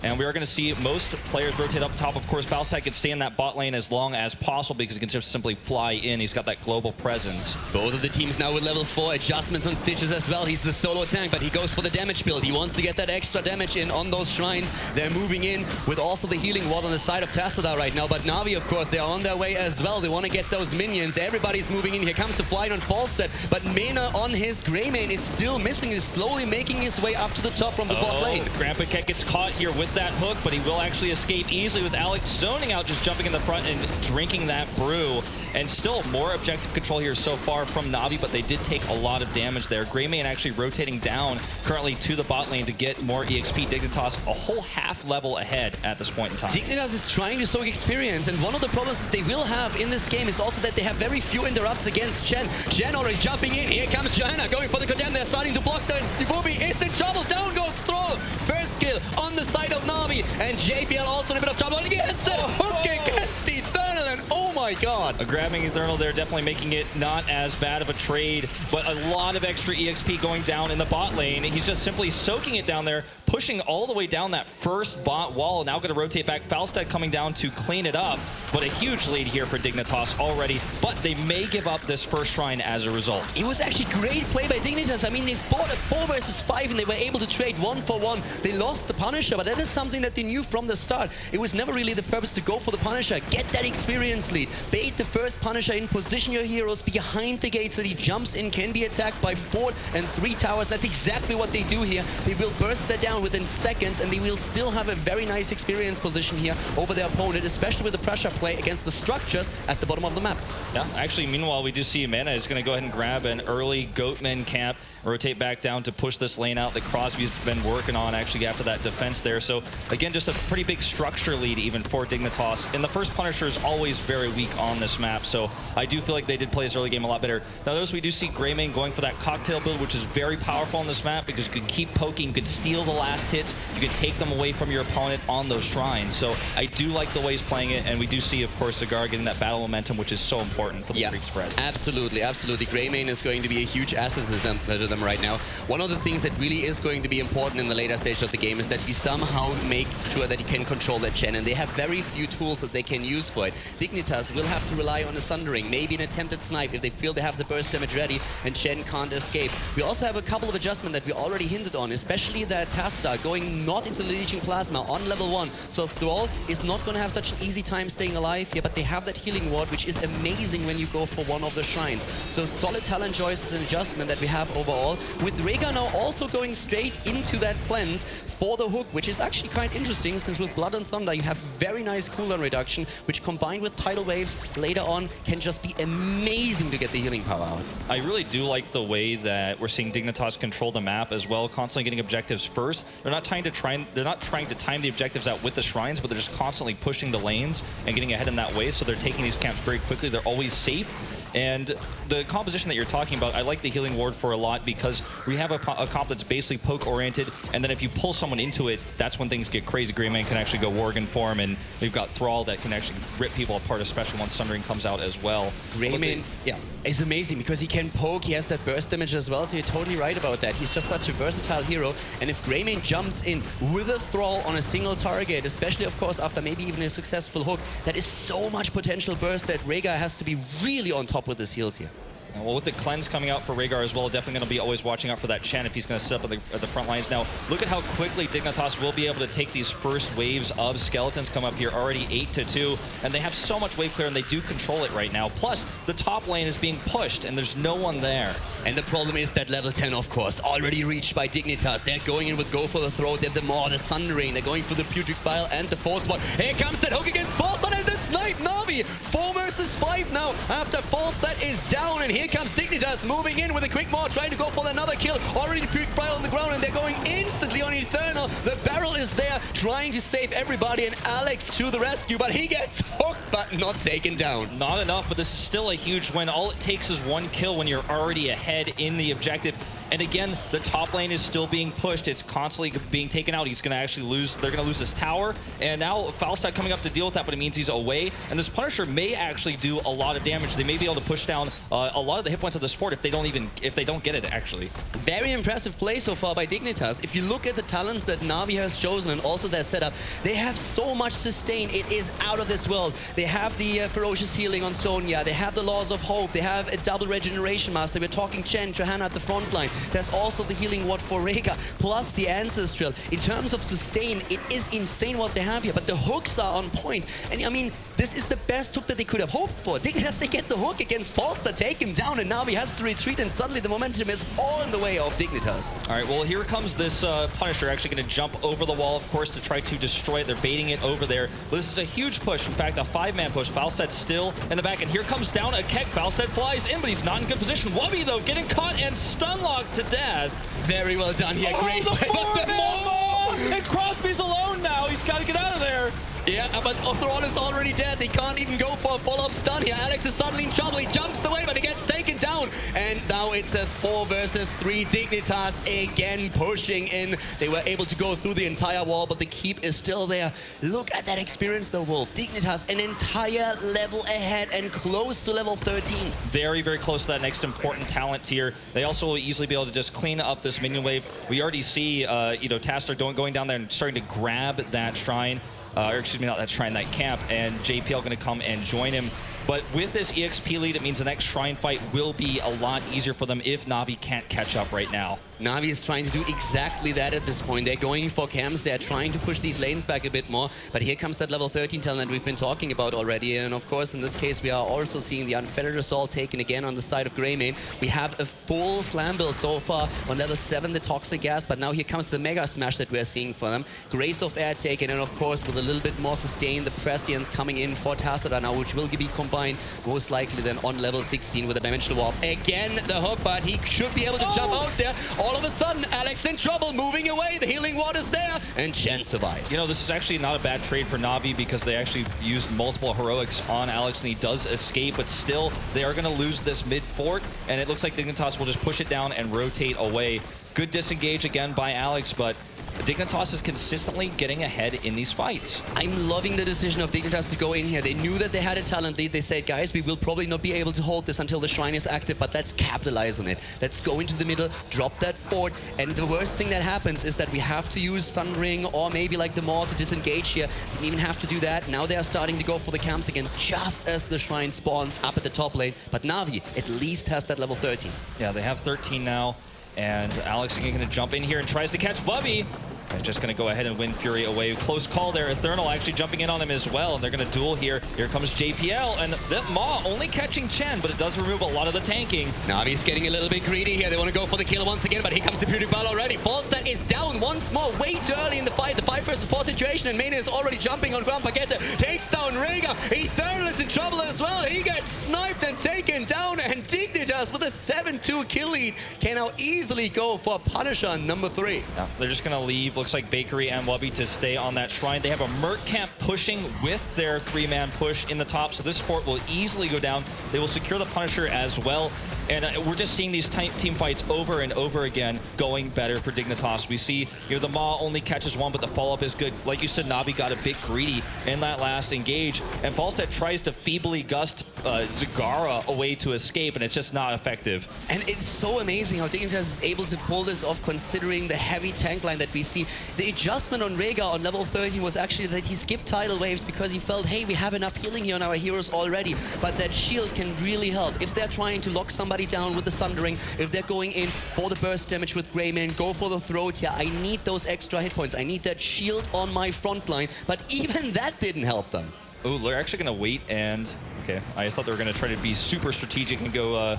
And we are going to see most players rotate up top. Of course, Balstag can stay in that bot lane as long as possible because he can just simply fly in. He's got that global presence. Both of the teams now with level 4 adjustments on Stitches as well. He's the solo tank, but he goes for the damage build. He wants to get that extra damage in on those shrines. They're moving in with also the healing ward on the side of Tacita right now. But NaVi, of course, they're on their way as well. They want to get those minions. Everybody's moving in. Here comes the flight on Falstead. But Mena on his Greymane is still missing. He's slowly making his way up to the top from the bot lane. Grandpa Ket gets caught here with that hook, but he will actually escape easily with Alex zoning out, just jumping in the front and drinking that brew. And still more objective control here so far from NaVi, but they did take a lot of damage there. Greymane actually rotating down currently to the bot lane to get more EXP. Dignitas a whole half level ahead at this point in time. Dignitas is trying to soak experience, and one of the problems that they will have in this game is also that they have very few interrupts against Chen. Chen already jumping in. Here comes China going for the condemn. They're starting to block the Ibubi is in trouble. Down goes Thrall. First kill on the side of NaVi, and JBL also in a bit of trouble. And he gets it. Hook against Infernal, and oh my god. Grabbing Infernal there, definitely making it not as bad of a trade, but a lot of extra EXP going down in the bot lane. He's just simply soaking it down there, pushing all the way down that first bot wall. Now going to rotate back. Falstad coming down to clean it up, but a huge lead here for Dignitas already, but they may give up this first shrine as a result. It was actually great play by Dignitas. I mean, they fought a 4 versus 5 and they were able to trade 1 for 1. They lost the Punisher, but that is something that they knew from the start. It was never really the purpose to go for the Punisher. Get that experience lead. Bait the first Punisher in, position your heroes behind the gates that he jumps in, can be attacked by 4 and 3 towers. That's exactly what they do here. They will burst that down within seconds, and they will still have a very nice experience position here over their opponent, especially with the pressure play against the structures at the bottom of the map. Yeah, actually, meanwhile, we do see Mana is going to go ahead and grab an early Goatman camp, rotate back down to push this lane out that Crosby's been working on actually after that defense there. So again, just a pretty big structure lead even for Dignitas. And the first Punisher is always very weak on this map, so I do feel like they did play this early game a lot better. Now notice we do see Greymane going for that cocktail build, which is very powerful on this map because you can keep poking, you can steal the last hits, you can take them away from your opponent on those shrines. So I do like the way he's playing it, and we do see, of course, Cigar getting that battle momentum, which is so important for the streak spread. Absolutely, absolutely. Greymane is going to be a huge asset to them right now. One of the things that really is going to be important in the later stage of the game is that you somehow make sure that you can control that Chen, and they have very few tools that they can use for it. Dignitas will have to rely on a Sundering, maybe an attempted snipe if they feel they have the burst damage ready and Chen can't escape. We also have a couple of adjustments that we already hinted on, especially that Tasta going not into the Leeching Plasma on level 1. So Thrall is not going to have such an easy time staying alive here, but they have that healing ward, which is amazing when you go for one of the shrines. So solid talent choice is an adjustment that we have overall. With Rhaegar now also going straight into that cleanse for the hook, which is actually quite interesting, since with Blood and Thunder you have very nice cooldown reduction, which combined with tidal waves later on can just be amazing to get the healing power out. I really do like the way that we're seeing Dignitas control the map as well, constantly getting objectives first. They're not trying to time the objectives out with the shrines, but they're just constantly pushing the lanes and getting ahead in that way. So they're taking these camps very quickly. They're always safe. And the composition that you're talking about, I like the healing ward for a lot because we have a comp that's basically poke-oriented, and then if you pull someone into it, that's when things get crazy. Greymane can actually go Worgen form, and we've got Thrall that can actually rip people apart, especially once Sundering comes out as well. Greymane, yeah, is amazing because he can poke, he has that burst damage as well, so you're totally right about that. He's just such a versatile hero, and if Greymane jumps in with a Thrall on a single target, especially, of course, after maybe even a successful hook, that is so much potential burst that Rhaegar has to be really on top with his heals here. Well, with the cleanse coming out for Rhaegar as well, definitely going to be always watching out for that Chen if he's going to sit up at the front lines. Now, look at how quickly Dignitas will be able to take these first waves of skeletons come up here, already 8-2, and they have so much wave clear, and they do control it right now. Plus, the top lane is being pushed, and there's no one there. And the problem is that level 10, of course, already reached by Dignitas. They're going in with Go for the Throat, they're the Maw, the Sundering, they're going for the Putrid File and the Force One. Here comes that hook against Falstad and the snipe, NaVi! 4 versus 5 now after Falstad is down, and here comes Dignitas moving in with a quick Maw, trying to go for another kill. Already Putrid File on the ground, and they're going instantly on Infernal. The barrel is there, trying to save everybody, and Alex to the rescue, but he gets hooked, but not taken down. Not enough, but this is still a huge win. All it takes is 1 kill when you're already ahead in the objective. And again, the top lane is still being pushed. It's constantly being taken out. He's going to actually lose. They're going to lose this tower. And now Falstad coming up to deal with that, but it means he's away. And this Punisher may actually do a lot of damage. They may be able to push down a lot of the hit points of the support if they don't get it, actually. Very impressive play so far by Dignitas. If you look at the talents that NaVi has chosen and also their setup, they have so much sustain. It is out of this world. They have the ferocious healing on Sonya. They have the Laws of Hope. They have a double regeneration master. We're talking Chen, Johanna at the front line. There's also the healing ward for Rega, plus the Ancestral. In terms of sustain, it is insane what they have here, but the hooks are on point. And I mean, this is the best hook that they could have hoped for. Dignitas, they get the hook against Falster, take him down, and now he has to retreat, and suddenly the momentum is all in the way of Dignitas. All right, well, here comes this Punisher actually going to jump over the wall, of course, to try to destroy it. They're baiting it over there. But this is a huge push. In fact, a 5-man push. Falstad still in the back, and here comes down a Keck. Falstad flies in, but he's not in good position. Wubby, though, getting caught and stun-locked to death. Very well done here. Great play. But the more! And Crosby's alone now. He's got to get out of there. Yeah, but Thrall is already dead. They can't even go for a follow-up stun here. Alex is suddenly in trouble. He jumps away, but he gets taken down. And now it's a 4 versus 3. Dignitas again pushing in. They were able to go through the entire wall, but the keep is still there. Look at that experience, though, Wolf. Dignitas an entire level ahead and close to level 13. Very, very close to that next important talent tier. They also will easily be able to just clean up this minion wave. We already see, Taster going down there and starting to grab that shrine. Or excuse me, not that shrine, that camp, and JPL going to come and join him. But with this EXP lead, it means the next shrine fight will be a lot easier for them if NaVi can't catch up right now. NaVi is trying to do exactly that at this point. They're going for camps. They're trying to push these lanes back a bit more. But here comes that level 13 talent we've been talking about already. And of course, in this case, we are also seeing the Unfettered Assault taken again on the side of Greymane. We have a full slam build so far on level 7, the Toxic Gas. But now here comes the Mega Smash that we're seeing for them. Grace of Air taken. And of course, with a little bit more sustain, the Prescience coming in for Tassadar now, which will be combined most likely then on level 16 with a Dimensional Warp. Again, the hook, but he should be able to jump out there. All of a sudden, Alex in trouble, moving away. The healing ward is there, and Chen survives. You know, this is actually not a bad trade for NaVi because they actually used multiple heroics on Alex, and he does escape, but still, they are going to lose this mid-fort, and it looks like Dignitas will just push it down and rotate away. Good disengage again by Alex, but Dignitas is consistently getting ahead in these fights. I'm loving the decision of Dignitas to go in here. They knew that they had a talent lead. They said, guys, we will probably not be able to hold this until the shrine is active, but let's capitalize on it. Let's go into the middle, drop that fort, and the worst thing that happens is that we have to use Sun Ring or maybe like the Maw to disengage here. Didn't even have to do that. Now they are starting to go for the camps again, just as the shrine spawns up at the top lane. But NaVi at least has that level 13. Yeah, they have 13 now. And Alex is going to jump in here and tries to catch Wubby. He's just going to go ahead and win Fury away. Close call there. Infernal actually jumping in on him as well. And they're going to duel here. Here comes JPL. And that Maw only catching Chen, but it does remove a lot of the tanking. NaVi's getting a little bit greedy here. They want to go for the kill once again, but here comes the Beauty Ball already. Falstad is down once more, way too early in the fight. The 5 versus 4 situation, and Mane is already jumping on ground. Pagetta takes down Rega. Infernal is in trouble as well. He gets sniped and taken down, and Dignitas with a 7-2 kill lead can now easily go for Punisher number 3. Yeah, they're just going to leave. Looks like Bakery and Wubby to stay on that shrine. They have a Merc camp pushing with their 3-man push in the top, so this fort will easily go down. They will secure the Punisher as well. And we're just seeing these team fights over and over again going better for Dignitas. We see, the Maw only catches one, but the follow-up is good. Like you said, NaVi got a bit greedy in that last engage, and Falstad tries to feebly gust Zagara away to escape, and it's just not effective. And it's so amazing how Dignitas is able to pull this off, considering the heavy tank line that we see. The adjustment on Rega on level 13 was actually that he skipped tidal waves because he felt, hey, we have enough healing here on our heroes already, but that shield can really help. If they're trying to lock somebody down with the Sundering, if they're going in for the burst damage with Greymane, go for the throat here. I need those extra hit points. I need that shield on my front line, but even that didn't help them. Oh, they're actually going to wait and... Okay, I thought they were going to try to be super strategic and go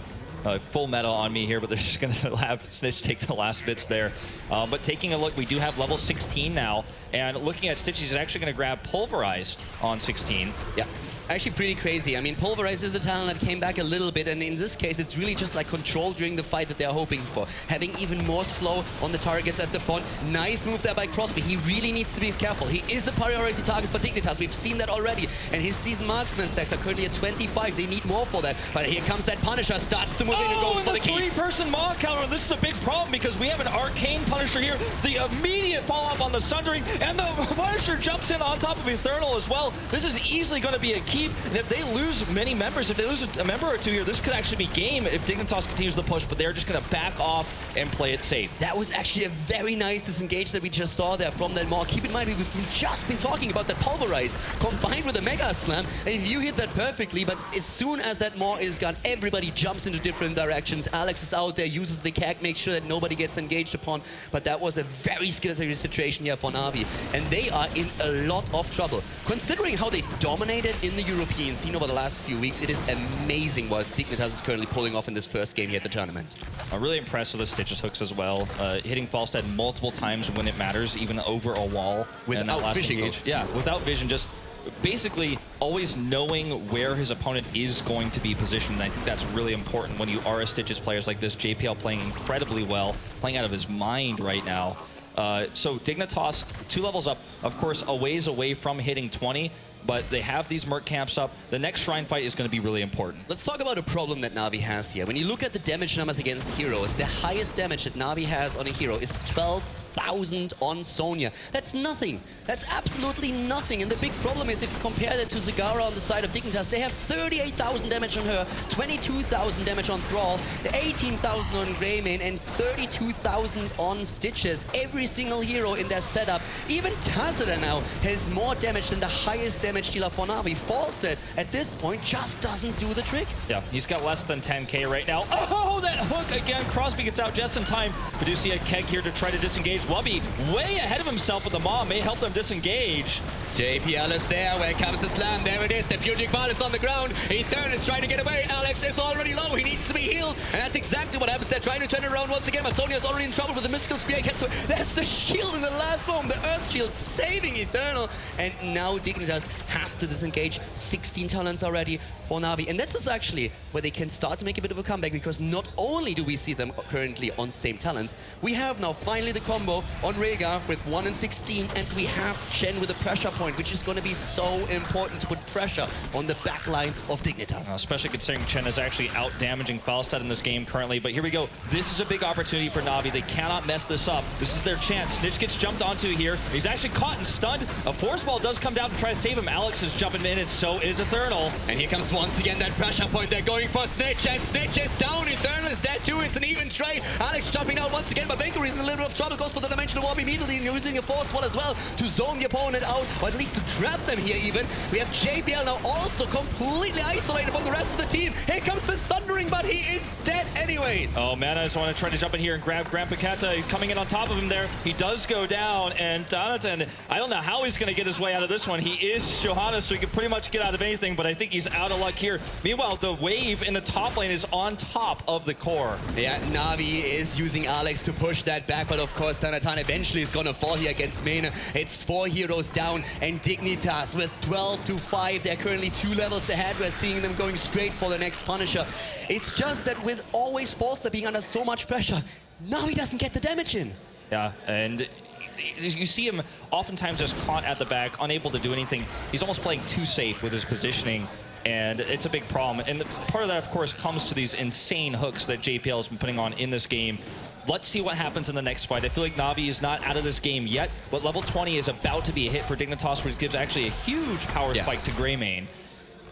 full meta on me here, but they're just going to have Snitch take the last bits there. But taking a look, we do have level 16 now, and looking at Stitch, he's actually going to grab Pulverize on 16. Yeah. Actually pretty crazy. I mean, Pulverize is a talent that came back a little bit, and in this case, it's really just like control during the fight that they're hoping for. Having even more slow on the targets at the front. Nice move there by Crosby. He really needs to be careful. He is a priority target for Dignitas. We've seen that already. And his season marksman stacks are currently at 25. They need more for that. But here comes that Punisher. Starts to move in and goes for the key. 3-person Maw counter. This is a big problem because we have an Arcane Punisher here. The immediate follow-up on the Sundering, and the Punisher jumps in on top of Infernal as well. This is easily going to be a keep. And if they lose many members, if they lose a member or two here, this could actually be game if Dignitas continues the push, but they're just going to back off and play it safe. That was actually a very nice disengage that we just saw there from that Maw. Keep in mind, we've just been talking about that Pulverize combined with a Mega Slam. And you hit that perfectly, but as soon as that Maw is gone, everybody jumps into different directions. Alex is out there, uses the CAC, makes sure that nobody gets engaged upon. But that was a very scary situation here for NaVi. And they are in a lot of trouble. Considering how they dominated in the European scene over the last few weeks, it is amazing what Dignitas is currently pulling off in this first game here at the tournament. I'm really impressed with the Stitches hooks as well. Hitting Falstad multiple times when it matters, even over a wall. Without vision. Yeah, without vision, just basically always knowing where his opponent is going to be positioned. And I think that's really important when you are a Stitches players like this. JPL playing incredibly well, playing out of his mind right now. So Dignitas, 2 levels up, of course, a ways away from hitting 20. But they have these Merc camps up. The next Shrine fight is going to be really important. Let's talk about a problem that NaVi has here. When you look at the damage numbers against heroes, the highest damage that NaVi has on a hero is 12,000 on Sonya. That's nothing. That's absolutely nothing. And the big problem is if you compare that to Zagara on the side of Dignitas, they have 38,000 damage on her, 22,000 damage on Thrall, 18,000 on Greymane, and 32,000 on Stitches. Every single hero in their setup. Even Tazada now has more damage than the highest damage dealer for NaVi. Falstad at this point just doesn't do the trick. Yeah, he's got less than 10k right now. Oh, that hook again. Crosby gets out just in time. We do see a Keg here to try to disengage. Wubby way ahead of himself with the Maw, may help them disengage. JPL is there, where comes the slam, there it is, the Fugitive Ball is on the ground, Ethan is trying to get away, Alex is already low, he needs to be healed, and that's exactly what happens, they're trying to turn it around once again, but Sonya is already in trouble with the mystical spear, there's the shield in the last moment, the Earth Shield saving Infernal, and now Dignitas has to disengage 16 talents already for NaVi, and this is actually where they can start to make a bit of a comeback, because not only do we see them currently on same talents, we have now finally the combo on Rhaegar with 1 and 16, and we have Chen with a pressure point, which is going to be so important to put pressure on the backline of Dignitas. Especially considering Chen is actually out damaging Falstad in this game currently, but here we go. This is a big opportunity for NaVi. They cannot mess this up. This is their chance. Snitch gets jumped onto here. He's actually caught and stunned. A Force Ball does come down to try to save him. Alex is jumping in, and so is Infernal. And here comes once again that pressure point. They're going for Snitch, and Snitch is down. Infernal is dead too. It's an even trade. Alex jumping out once again, but Valkyrie is in a little bit of trouble. Goes for the Dimensional Warp immediately, and using a Force Wall as well to zone the opponent out, or at least to trap them here even. We have JPL now also completely isolated from the rest of the team. Here comes the Sundering, but he is dead anyways. Oh, Mana just want to try to jump in here and grab Grandpa Kata coming in on top of him there. He does go down, and Donaton, I don't know how he's going to get his way out of this one. He is Johannes, so he can pretty much get out of anything, but I think he's out of luck here. Meanwhile, the wave in the top lane is on top of the core. Yeah, NaVi is using Alex to push that back, but of course Donaton eventually is going to fall here against Mane. It's 4 heroes down, and Dignitas with 12 to 5. They're currently 2 levels ahead. We're seeing them going straight for the next Punisher. It's just that with always Falstad being under so much pressure, NaVi doesn't get the damage in. Yeah, and you see him oftentimes just caught at the back, unable to do anything. He's almost playing too safe with his positioning, and it's a big problem. And part of that, of course, comes to these insane hooks that JPL has been putting on in this game. Let's see what happens in the next fight. I feel like NaVi is not out of this game yet, but level 20 is about to be a hit for Dignitas, which gives actually a huge power spike to Greymane.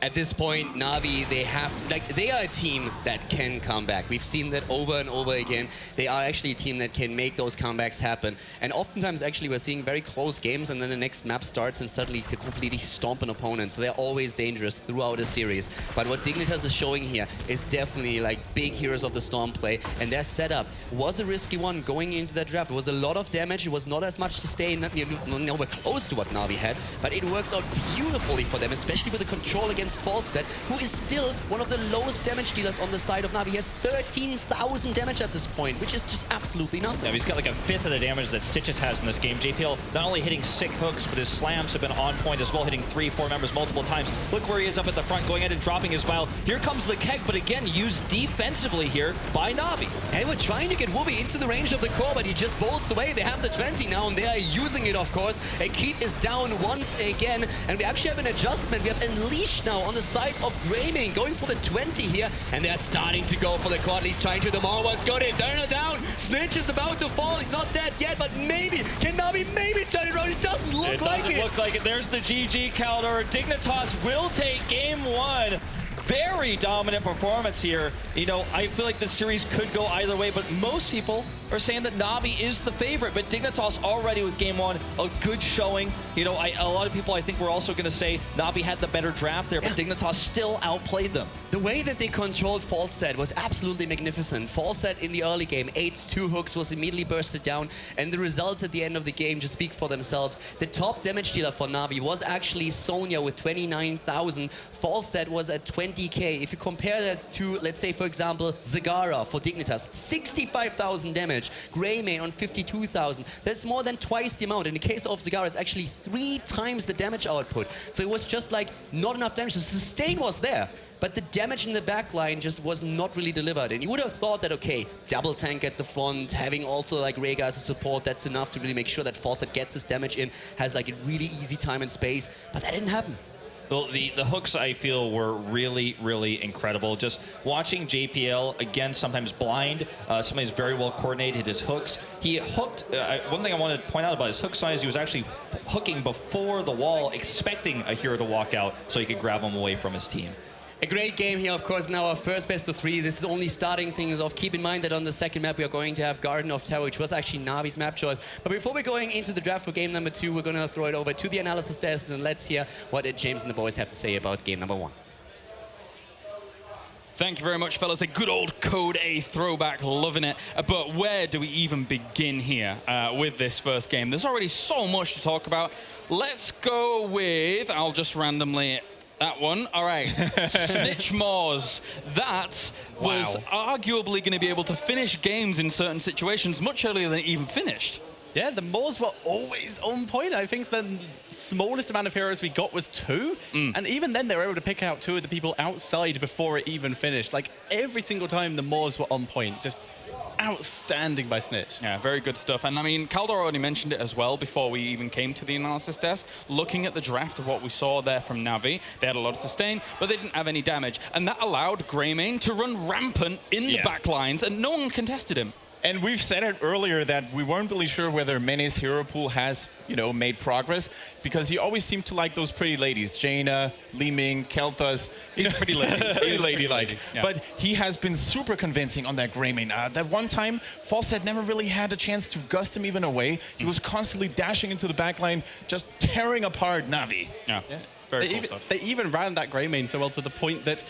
At this point, NaVi, they are a team that can come back. We've seen that over and over again. They are actually a team that can make those comebacks happen. And oftentimes, actually, we're seeing very close games, and then the next map starts, and suddenly to completely stomp an opponent. So they're always dangerous throughout a series. But what Dignitas is showing here is definitely like big Heroes of the Storm play, and their setup was a risky one going into that draft. It was a lot of damage. It was not as much sustain, nowhere close to what NaVi had, but it works out beautifully for them, especially with the control against Falstad, who is still one of the lowest damage dealers on the side of NaVi. He has 13,000 damage at this point, which is just absolutely nothing. Yeah, he's got like a fifth of the damage that Stitches has in this game. JPL not only hitting sick hooks, but his slams have been on point as well, hitting 3-4 members multiple times. Look where he is up at the front, going ahead and dropping his vial. Here comes the Keg, but again, used defensively here by NaVi. And we're trying to get Wubby into the range of the core, but he just bolts away. They have the 20 now, and they are using it, of course. Keith is down once again, and we actually have an adjustment. We have Unleash now on the side of Greymane, going for the 20 here, and they're starting to go for the quad. He's trying to the more was good. Infernal down. Snitch is about to fall. He's not dead yet, but maybe can NaVi maybe turn it around. It doesn't look look like it. Look like it. There's the GG counter. Dignitas will take game 1. Very dominant performance here. You know, I feel like this series could go either way, but most people are saying that NaVi is the favorite, but Dignitas already with game 1, a good showing. You know, a lot of people I think were also going to say NaVi had the better draft there, but Dignitas still outplayed them. The way that they controlled false set was absolutely magnificent. False set in the early game, 8-2 hooks was immediately bursted down, and the results at the end of the game just speak for themselves. The top damage dealer for NaVi was actually Sonya with 29,000. False set was at 20k. If you compare that to, let's say, for example, Zagara for Dignitas, 65,000 damage. Greymane on 52,000. That's more than twice the amount. In the case of Zagara, it's actually 3 times the damage output. So it was just like not enough damage. The sustain was there, but the damage in the back line just was not really delivered. And you would have thought that, okay, double tank at the front, having also like Rhaegar as a support, that's enough to really make sure that Fawcett gets his damage in, has like a really easy time and space, but that didn't happen. Well, the hooks, I feel, were really, really incredible. Just watching JPL, again, sometimes blind, sometimes very well coordinated his hooks. He hooked, one thing I wanted to point out about his hook size, he was actually hooking before the wall, expecting a hero to walk out so he could grab him away from his team. A great game here, of course, now our first best of 3. This is only starting things off. Keep in mind that on the second map we are going to have Garden of Terror, which was actually NaVi's map choice. But before we're going into the draft for game number 2, we're going to throw it over to the analysis desk, and let's hear what James and the boys have to say about game number 1. Thank you very much, fellas. A good old Code A throwback, loving it. But where do we even begin here with this first game? There's already so much to talk about. Let's go with, I'll just randomly... that one. All right. Snitch Moors. That was arguably going to be able to finish games in certain situations much earlier than it even finished. Yeah, the Moors were always on point. I think the smallest amount of heroes we got was 2. And even then, they were able to pick out 2 of the people outside before it even finished. Like, every single time, the Moors were on point. Just outstanding by Snitch. Yeah, very good stuff. And I mean, Kaldor already mentioned it as well before we even came to the analysis desk. Looking at the draft of what we saw there from NaVi, they had a lot of sustain, but they didn't have any damage. And that allowed Greymane to run rampant in the back lines, and no one contested him. And we've said it earlier that we weren't really sure whether Mene's hero pool has, you know, made progress, because he always seemed to like those pretty ladies, Jaina, Li Ming, Kel'Thas. He's a pretty lady. Pretty lady-like. Yeah. But he has been super convincing on that Greymane. That one time, Fawcett never really had a chance to gust him even away. He was constantly dashing into the backline, just tearing apart NaVi. Yeah, very cool stuff. They even ran that Greymane so well to the point that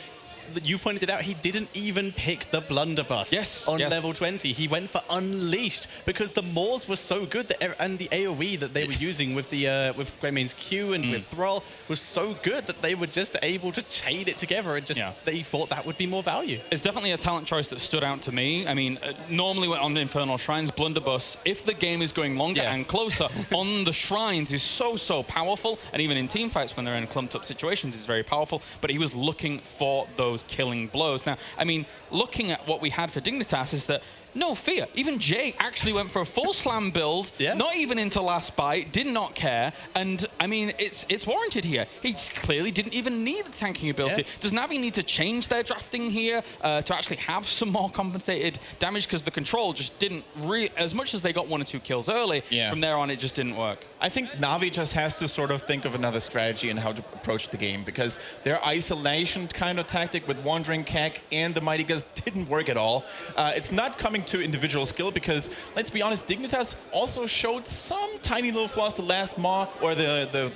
you pointed it out, he didn't even pick the blunderbuss on level 20. He went for Unleashed because the Moors were so good that, and the AoE that they were using with the with Greymane's Q and with Thrall was so good that they were just able to chain it together and just they thought that would be more value. It's definitely a talent choice that stood out to me. I mean, normally on Infernal Shrines, blunderbuss, if the game is going longer and closer, on the Shrines is so powerful, and even in team fights when they're in clumped up situations is very powerful, but he was looking for those killing blows. Now, I mean, looking at what we had for Dignitas is that no fear. Even Jay actually went for a full slam build, not even into last bite, did not care. And I mean, it's warranted here. He clearly didn't even need the tanking ability. Does NaVi need to change their drafting here to actually have some more compensated damage? Because the control just didn't as much as they got 1 or 2 kills early, from there on it just didn't work. I think NaVi just has to sort of think of another strategy and how to approach the game, because their isolation kind of tactic with Wandering Kek and the Mighty Gus didn't work at all. It's not coming to individual skill, because let's be honest, Dignitas also showed some tiny little flaws the last Maw, or the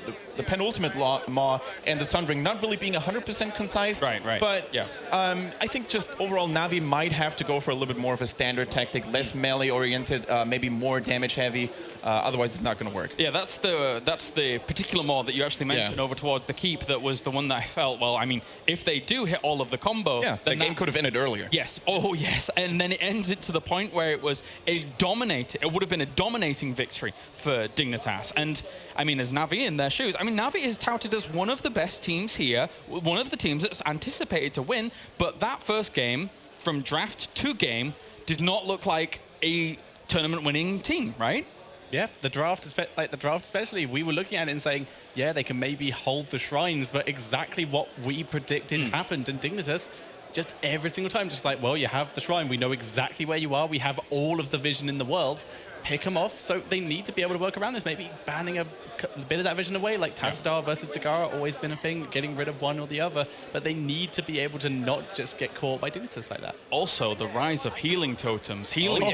penultimate Maw, and the Sundering not really being 100% concise. Right. But I think just overall NaVi might have to go for a little bit more of a standard tactic, less melee oriented, maybe more damage heavy. Otherwise, it's not going to work. Yeah, that's the particular Maw that you actually mentioned over towards the keep. That was the one that I felt, well, I mean, if they do hit all of the combo, then the game could have ended earlier. Yes. Oh, yes. And then it ends it to the point where it was it would have been a dominating victory for Dignitas. And I mean, as NaVi in their shoes, I mean, NaVi is touted as one of the best teams here, one of the teams that's anticipated to win. But that first game, from draft to game, did not look like a tournament-winning team, right? Yeah, the draft especially, we were looking at it and saying, yeah, they can maybe hold the Shrines, but exactly what we predicted happened. And Dignitas, just every single time, just like, well, you have the Shrine, we know exactly where you are, we have all of the vision in the world, pick them off. So they need to be able to work around this. Maybe banning a bit of that vision away, like Tassadar versus Zagara, always been a thing, getting rid of one or the other. But they need to be able to not just get caught by Dignitas like that. Also, the rise of healing totems. Healing,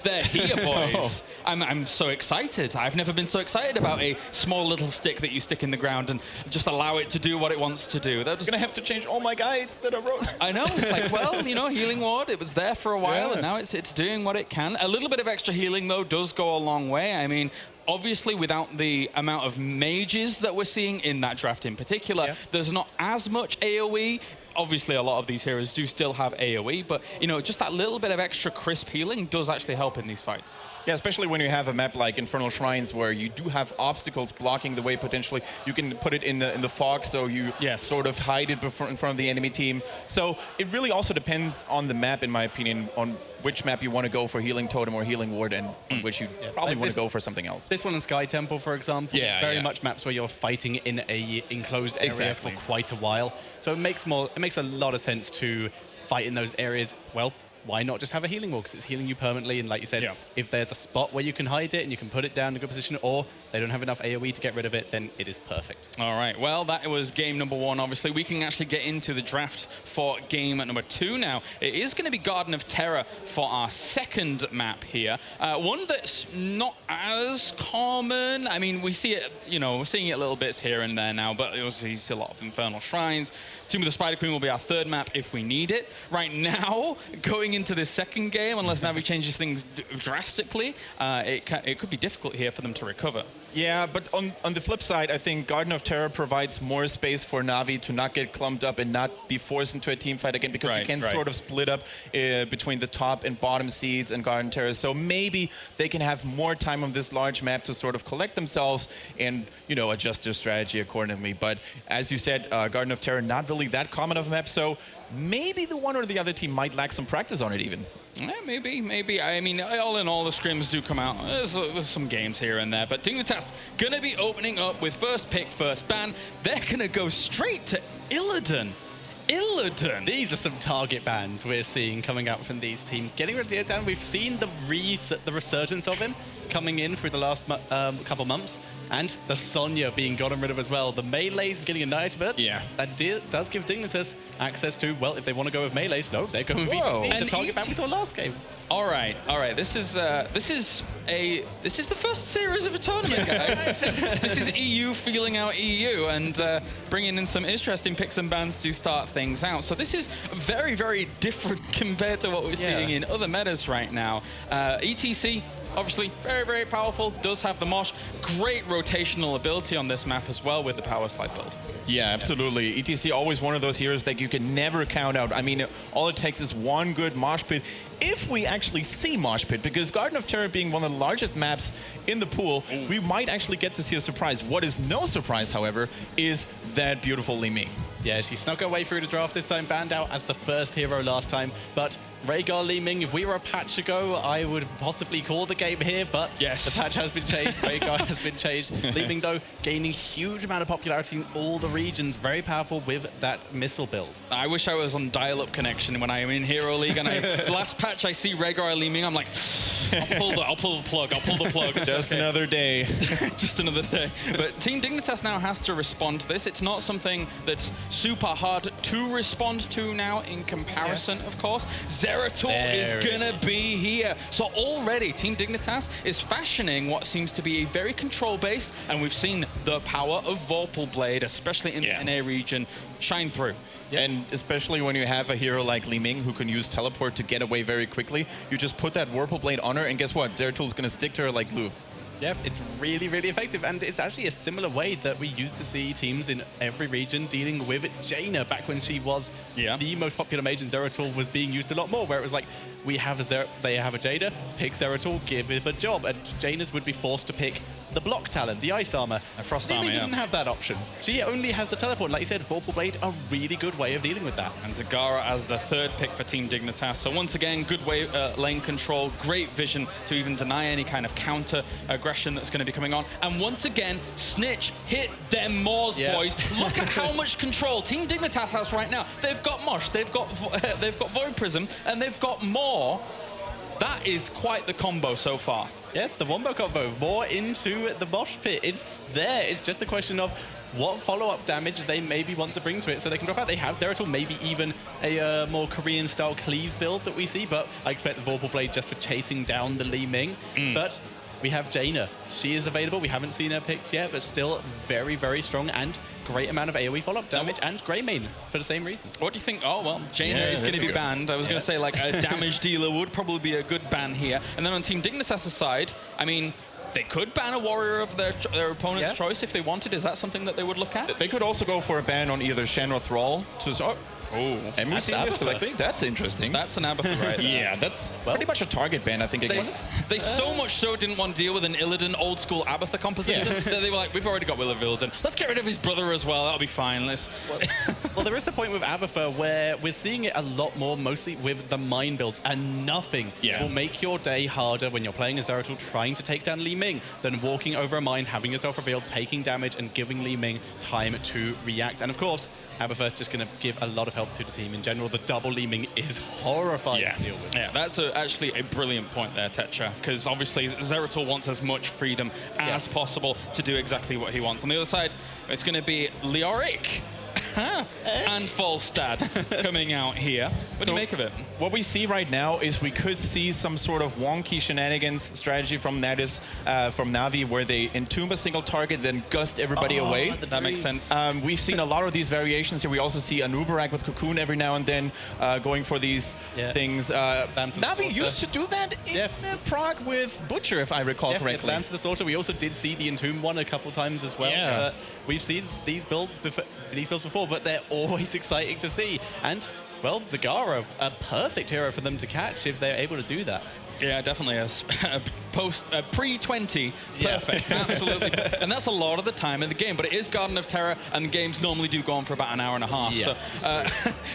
they're here, boys. I'm so excited. I've never been so excited about a small little stick that you stick in the ground and just allow it to do what it wants to do. I'm gonna have to change all my guides that I wrote. I know, it's like, well, you know, healing ward, it was there for a while, and now it's doing what it can. A little bit of extra healing, though, does go a long way. I mean, obviously, without the amount of mages that we're seeing in that draft in particular, there's not as much AoE. Obviously, a lot of these heroes do still have AoE, but, you know, just that little bit of extra crisp healing does actually help in these fights. Yeah, especially when you have a map like Infernal Shrines where you do have obstacles blocking the way potentially. You can put it in the fog so you sort of hide it in front of the enemy team. So it really also depends on the map, in my opinion, on which map you want to go for healing totem or healing ward, and on which you probably want to go for something else. This one in Sky Temple, for example, very much maps where you're fighting in a enclosed area for quite a while. So it makes a lot of sense to fight in those areas. Well, why not just have a healing wall? Because it's healing you permanently, and like you said, if there's a spot where you can hide it and you can put it down in a good position, or they don't have enough AoE to get rid of it, then it is perfect. All right, well, that was game number 1. Obviously, we can actually get into the draft for game number 2 now. It is going to be Garden of Terror for our second map here. One that's not as common. I mean, we see it, you know, we're seeing it little bits here and there now, but you see a lot of Infernal Shrines. Tomb of the Spider Queen will be our third map if we need it. Right now, going into this second game, unless NaVi changes things drastically, it could be difficult here for them to recover. Yeah, but on the flip side, I think Garden of Terror provides more space for NaVi to not get clumped up and not be forced into a team fight again, because you can sort of split up between the top and bottom seeds and Garden of Terror. So maybe they can have more time on this large map to sort of collect themselves and, you know, adjust their strategy accordingly. But as you said, Garden of Terror, not really that common of a map, so maybe the one or the other team might lack some practice on it even. Yeah, maybe. I mean, all in all, the scrims do come out. There's some games here and there, but Dignitas gonna be opening up with first pick, first ban. They're gonna go straight to Illidan. These are some target bans we're seeing coming out from these teams. Getting rid of Illidan, we've seen the resurgence of him coming in through the last couple months, and the Sonya being gotten rid of as well. The melees getting annihilated, but that does give Dignitas access to, well, if they want to go with melees, no, they're going with VTC, the target ban we saw last game. All right. This is the first series of a tournament, guys. This is EU feeling out EU and bringing in some interesting picks and bans to start things out. So this is very, very different compared to what we're seeing in other metas right now. ETC, obviously very, very powerful, does have the Mosh. Great rotational ability on this map as well with the power slide build. Yeah, absolutely. ETC always one of those heroes that you can never count out. I mean, all it takes is one good mosh pit. If we actually see mosh pit, because Garden of Terror being one of the largest maps in the pool, we might actually get to see a surprise. What is no surprise, however, is that beautiful Li Ming. Yeah, she snuck her way through the draft this time, banned out as the first hero last time, but Rhaegar Li Ming, if we were a patch ago, I would possibly call the game here, but the patch has been changed, Rhaegar has been changed. Li Ming, though, gaining huge amount of popularity in all the regions, very powerful with that missile build. I wish I was on dial-up connection when I am in Hero League, and last patch I see Rhaegar Li Ming, I'm like, I'll pull the plug. Just another day. Just another day. But Team Dignitas now has to respond to this. It's not something that's super hard to respond to now in comparison, of course. Zeratul is gonna be here. So already Team Dignitas is fashioning what seems to be a very control-based, and we've seen the power of Vorpal Blade, especially in the NA region, shine through. And especially when you have a hero like Li Ming who can use teleport to get away very quickly, you just put that Vorpal Blade on her, and guess what? Zeratul's gonna stick to her like glue. Yeah, it's really, really effective, and it's actually a similar way that we used to see teams in every region dealing with Jaina back when she was the most popular mage, and Zeratul was being used a lot more, where it was like, they have a Jaina, pick Zeratul, give him a job, and Jaina's would be forced to pick the block talent, the ice armor. A frost Li armor, Ming doesn't have that option. She only has the teleport. Like you said, Vorpal Blade, a really good way of dealing with that. And Zagara as the third pick for Team Dignitas. So once again, good lane control, great vision to even deny any kind of counter aggression that's going to be coming on. And once again, Snitch hit them Moors, boys. Look at how much control Team Dignitas has right now. They've got Mosh, they've got Void Prism, and they've got more. That is quite the combo so far. Yeah, the wombo combo, more into the mosh pit. It's there. It's just a question of what follow-up damage they maybe want to bring to it so they can drop out. They have Zeratul, maybe even a more Korean-style cleave build that we see, but I expect the Vorpal Blade just for chasing down the Li Ming. But we have Jaina. She is available. We haven't seen her picked yet, but still very, very strong and great amount of AoE follow-up damage, and Greymane for the same reason. What do you think? Oh, well, Jaina is going to be banned. I was going to say, like, a damage dealer would probably be a good ban here. And then on Team Dignitas' side, I mean, they could ban a warrior of their opponent's choice if they wanted. Is that something that they would look at? They could also go for a ban on either Shen or Thrall to start. Oh, that's interesting. That's an Abathur right there. Yeah, that's pretty much a target ban, I think. They so much so didn't want to deal with an Illidan old school Abathur composition that they were like, we've already got Will of Illidan. Let's get rid of his brother as well. That'll be fine. Well, there is the point with Abathur where we're seeing it a lot more, mostly with the mine builds, and nothing will make your day harder when you're playing as Zeratul trying to take down Li Ming than walking over a mine, having yourself revealed, taking damage, and giving Li Ming time to react. And of course, Abathur just going to give a lot of help to the team in general. The double Li Ming is horrifying to deal with. Yeah, that's actually a brilliant point there, Tetra, because obviously Zeratul wants as much freedom as possible to do exactly what he wants. On the other side, it's going to be Leoric and Falstad coming out here. What do you make of it? What we see right now is we could see some sort of wonky shenanigans strategy from NaVi, where they entomb a single target, then gust everybody away. That makes sense. We've seen a lot of these variations here. We also see an Uberak with Cocoon every now and then going for these things. NaVi used to do that in Prague with Butcher, if I recall correctly. Bam to the Slaughter. We also did see the Entomb one a couple times as well. We've seen these builds before, but they're always exciting to see. And, well, Zagara, a perfect hero for them to catch if they're able to do that. Yeah, definitely a pre-20, perfect, absolutely. And that's a lot of the time in the game, but it is Garden of Terror, and games normally do go on for about an hour and a half. So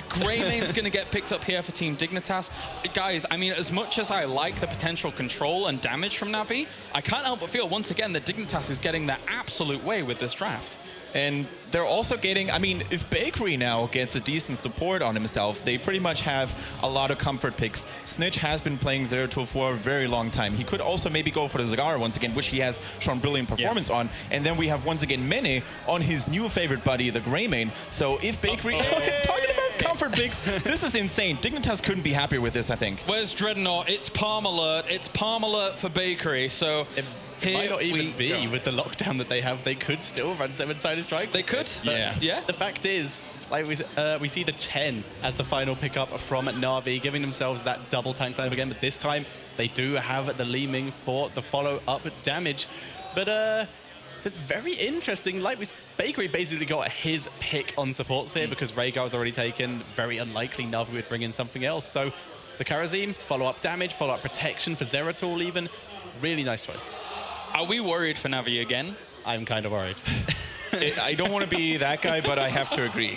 Greymane's going to get picked up here for Team Dignitas. Guys, I mean, as much as I like the potential control and damage from NaVi, I can't help but feel, once again, that Dignitas is getting their absolute way with this draft. And they're also getting, I mean, if Bakery now gets a decent support on himself, they pretty much have a lot of comfort picks. Snitch has been playing Zeratul for a very long time. He could also maybe go for the Zagara once again, which he has shown brilliant performance on. And then we have once again Mene on his new favorite buddy, the Greymane. So if Bakery, talking about comfort picks, this is insane. Dignitas couldn't be happier with this, I think. Where's Dreadnought? It's Palm Alert. It's Palm Alert for Bakery. So It might not even be with the lockdown that they have. They could still run 7-sided strike. They could. Yeah. The fact is, like we see the Chen as the final pickup from NaVi, giving themselves that double tank lineup again. But this time, they do have the Li Ming for the follow-up damage. But it's very interesting. Like Bakery basically got his pick on supports here because Rhaegar was already taken. Very unlikely NaVi would bring in something else. So the Kharazim, follow-up damage, follow-up protection for Zeratul even. Really nice choice. Are we worried for NaVi again? I'm kind of worried. I don't want to be that guy, but I have to agree.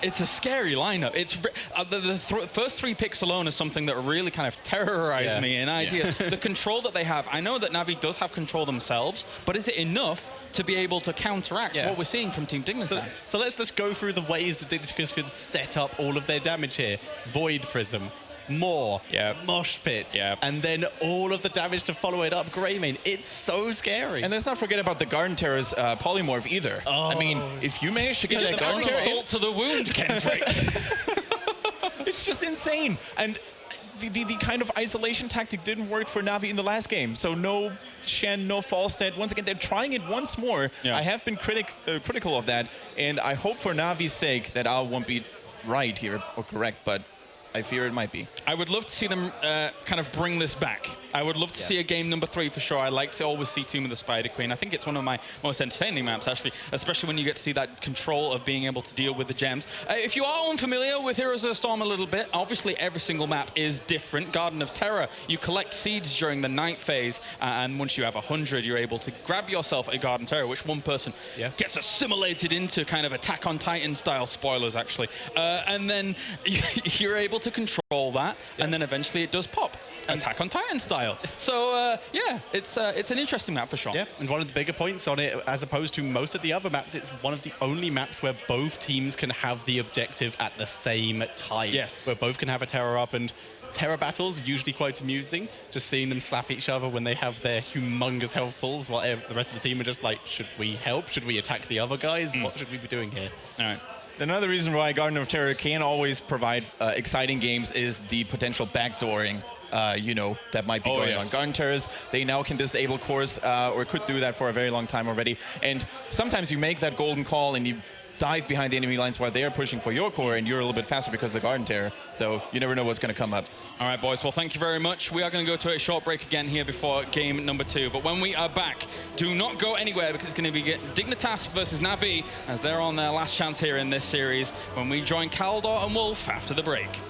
It's a scary lineup. It's the first 3 picks alone is something that really kind of terrorized me. An idea, the control that they have. I know that NaVi does have control themselves, but is it enough to be able to counteract what we're seeing from Team Dignitas? So let's just go through the ways that Dignitas could set up all of their damage here. Void Prism. More, Mosh Pit, and then all of the damage to follow it up, Greymane. It's so scary. And let's not forget about the Garden Terror's polymorph either. I mean, if you manage to get that Garden Terror salt to the wound, Kendrick. It's just insane. And the kind of isolation tactic didn't work for NaVi in the last game. So no Shen, no Falstad. Once again, they're trying it once more. I have been critical of that, and I hope for NaVi's sake that I won't be right here or correct, but I fear it might be. I would love to see them kind of bring this back. I would love to see a game number 3 for sure. I like to always see Tomb of the Spider Queen. I think it's one of my most entertaining maps, actually, especially when you get to see that control of being able to deal with the gems. If you are unfamiliar with Heroes of the Storm a little bit, obviously every single map is different. Garden of Terror, you collect seeds during the night phase, and once you have 100, you're able to grab yourself a Garden Terror, which one person gets assimilated into kind of Attack on Titan style, spoilers actually, and then you're able to control that, and then eventually it does pop. Attack on Titan style. So, yeah, it's an interesting map for sure. Yeah, and one of the bigger points on it, as opposed to most of the other maps, it's one of the only maps where both teams can have the objective at the same time. Yes. Where both can have a terror up, and Terra battles are usually quite amusing, just seeing them slap each other when they have their humongous health pools, while the rest of the team are just like, should we help? Should we attack the other guys? What should we be doing here? All right. Another reason why Garden of Terror can always provide exciting games is the potential backdooring. That might be going on. Garden Terrors, they now can disable cores, or could do that for a very long time already. And sometimes you make that golden call and you dive behind the enemy lines while they are pushing for your core, and you're a little bit faster because of the Garden Terror. So you never know what's going to come up. All right, boys. Well, thank you very much. We are going to go to a short break again here before game number 2. But when we are back, do not go anywhere, because it's going to be Dignitas versus NaVi, as they're on their last chance here in this series, when we join Kaldor and Wolf after the break.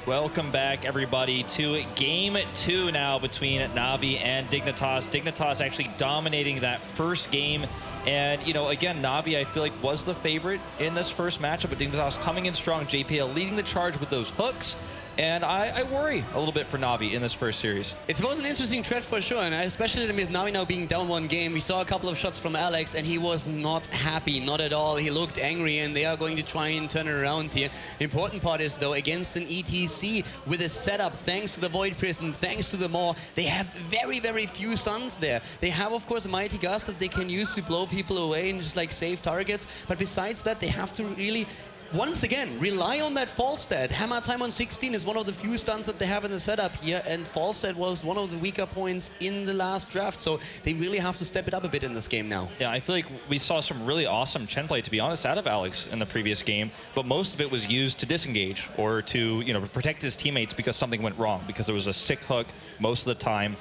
Welcome back, everybody, to Game 2 now between NaVi and Dignitas. Dignitas actually dominating that first game. And, you know, again, NaVi, I feel like, was the favorite in this first matchup, but Dignitas coming in strong. JPL leading the charge with those hooks. And I worry a little bit for NaVi in this first series. It was an interesting threat for sure, and especially with NaVi now being down one game. We saw a couple of shots from Alex, and he was not happy, not at all. He looked angry, and they are going to try and turn it around here. The important part is, though, against an ETC with a setup, thanks to the Void Prison, thanks to the Maw, they have very, very few stuns there. They have, of course, a Mighty Gust that they can use to blow people away and just like save targets. But besides that, they have to really once again, rely on that fall stat. Hammer time on 16 is one of the few stuns that they have in the setup here, and fall stat was one of the weaker points in the last draft, so they really have to step it up a bit in this game now. Yeah, I feel like we saw some really awesome Chen play, to be honest, out of Alex in the previous game, but most of it was used to disengage or to, you know, protect his teammates because something went wrong, because there was a sick hook most of the time,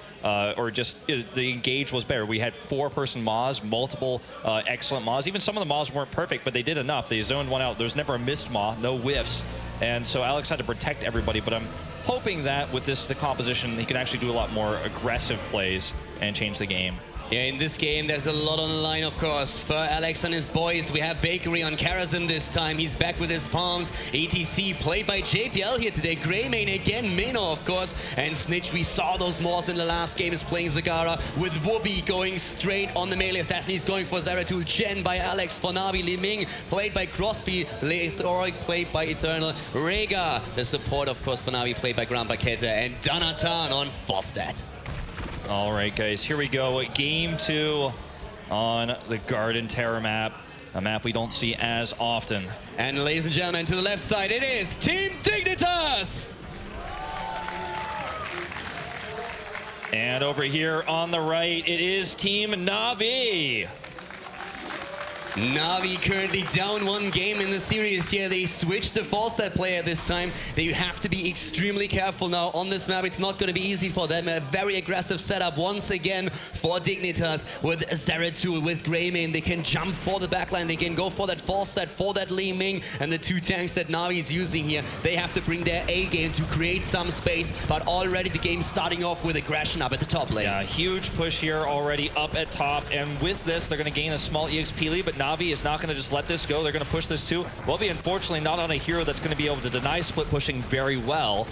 or just the engage was better. We had 4-person Maws, multiple excellent Maws. Even some of the Maws weren't perfect, but they did enough. They zoned one out. There was never a missed Maw, no whiffs, and so Alex had to protect everybody, but I'm hoping that with the composition, he can actually do a lot more aggressive plays and change the game. Yeah, in this game, there's a lot on the line, of course. For Alex and his boys, we have Bakery on Karazhan this time. He's back with his palms. ETC played by JPL here today. Greymane again, Mino, of course. And Snitch, we saw those Maws in the last game, is playing Zagara with Whoopi going straight on the melee assassin. He's going for Zeratul. Jen by Alex, for NaVi. Li Ming played by Crosby. Leithoric played by Infernal. Rega, the support, of course, for NaVi played by Grandpa Keta. And Donatan on Falstad. All right, guys, here we go. Game 2 on the Garden Terror map, a map we don't see as often. And ladies and gentlemen, to the left side, it is Team Dignitas! And over here on the right, it is Team NaVi. NaVi currently down 1 game in the series here. They switched the Falstad player this time. They have to be extremely careful now on this map. It's not going to be easy for them. A very aggressive setup once again for Dignitas with Zeratul, with Greymane. They can jump for the backline. They can go for that Falstad, for that Li Ming, and the 2 tanks that NaVi is using here. They have to bring their A game to create some space, but already the game starting off with aggression up at the top lane. Yeah, huge push here already up at top, and with this, they're going to gain a small EXP lead, but NaVi is not going to just let this go. They're going to push this too. Wubby, unfortunately, not on a hero that's going to be able to deny split pushing very well.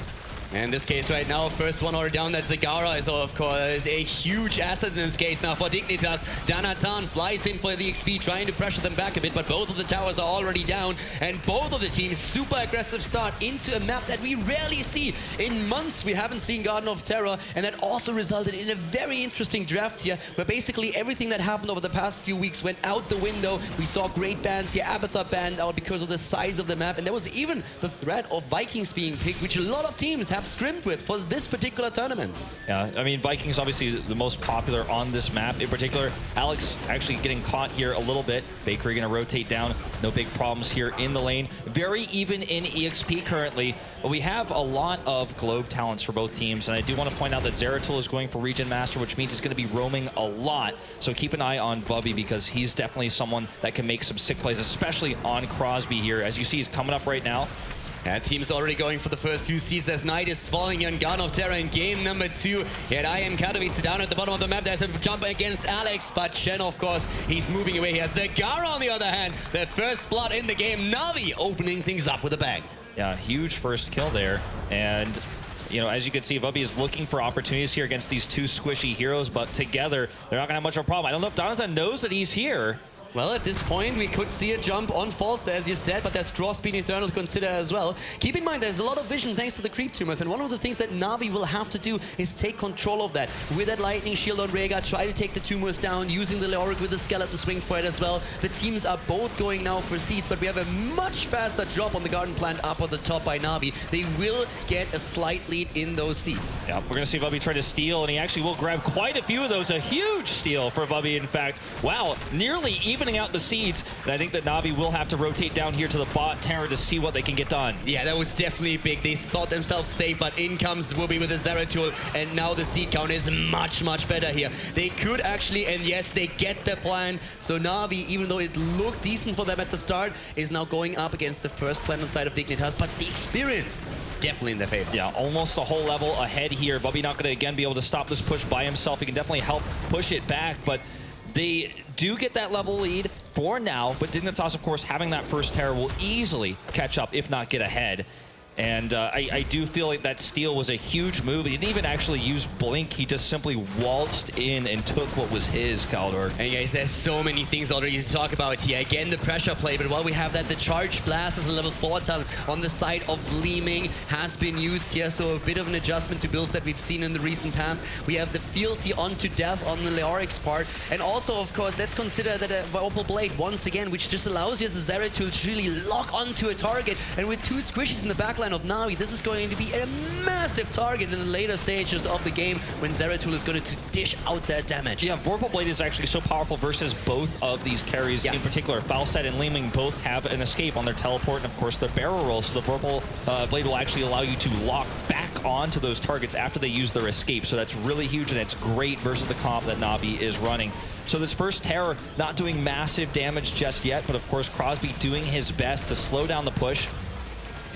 In this case right now, first one order down, that Zagara is of course a huge asset in this case now for Dignitas. Donatan flies in for the XP, trying to pressure them back a bit, but both of the towers are already down, and both of the teams super aggressive start into a map that we rarely see. In months we haven't seen Garden of Terror, and that also resulted in a very interesting draft here, where basically everything that happened over the past few weeks went out the window. We saw great bans here, Abathar banned out because of the size of the map, and there was even the threat of Vikings being picked, which a lot of teams have scrimped with for this particular tournament. Yeah, I mean, Vikings obviously the most popular on this map. In particular, Alex actually getting caught here a little bit. Bakery going to rotate down. No big problems here in the lane. Very even in EXP currently, but we have a lot of globe talents for both teams, and I do want to point out that Zeratul is going for Region Master, which means he's going to be roaming a lot. So keep an eye on Wubby, because he's definitely someone that can make some sick plays, especially on Crosby here. As you see, he's coming up right now. And team's already going for the first few seeds as Night is falling here on Garden of Terror in game number 2. Yet I am Katowice down at the bottom of the map. There's a jump against Alex, but Chen, of course, he's moving away here. Zagara, on the other hand, the first blood in the game. NaVi opening things up with a bang. Yeah, huge first kill there. And, you know, as you can see, Wubby is looking for opportunities here against these 2 squishy heroes, but together, they're not going to have much of a problem. I don't know if Donatan knows that he's here. Well, at this point, we could see a jump on Falstad, as you said, but there's Crosby and Infernal to consider as well. Keep in mind, there's a lot of vision thanks to the creep tumors, and one of the things that NaVi will have to do is take control of that. With that lightning shield on Rega, try to take the tumors down, using the Leoric with the skeleton swing for it as well. The teams are both going now for seeds, but we have a much faster drop on the garden plant up on the top by NaVi. They will get a slight lead in those seeds. Yeah, we're going to see Wubby try to steal, and he actually will grab quite a few of those. A huge steal for Wubby, in fact. Wow, nearly evening out the seeds. And I think that NaVi will have to rotate down here to the bot tower to see what they can get done. Yeah, that was definitely big. They thought themselves safe, but in comes Wubby with the Zeratul, and now the seed count is much, much better here. They could actually, and yes, they get the plan. So NaVi, even though it looked decent for them at the start, is now going up against the first plan on side of Dignitas, but the experience definitely in their favor. Yeah, almost a whole level ahead here. Wubby not going to, again, be able to stop this push by himself. He can definitely help push it back, but they do get that level lead for now, but Dignitas, of course, having that first terror will easily catch up, if not get ahead. And I do feel like that steal was a huge move. He didn't even actually use Blink. He just simply waltzed in and took what was his, Kaldor. And guys, there's so many things already to talk about here. Again, the pressure play, but while we have that, the charge blast as a level 4 talent on the side of Gleaming has been used here, so a bit of an adjustment to builds that we've seen in the recent past. We have the fealty onto death on the Leoric's part, and also, of course, let's consider that a Vorpal Blade once again, which just allows you as a Zeratul to really lock onto a target, and with 2 squishes in the backline of NaVi, this is going to be a massive target in the later stages of the game when Zeratul is going to dish out that damage. Yeah, Vorpal Blade is actually so powerful versus both of these carries in particular. Falstad and Leeming both have an escape on their teleport and, of course, their barrel roll, so the Vorpal Blade will actually allow you to lock back onto those targets after they use their escape, so that's really huge, and it's great versus the comp that NaVi is running. So this first Terror not doing massive damage just yet, but of course Crosby doing his best to slow down the push.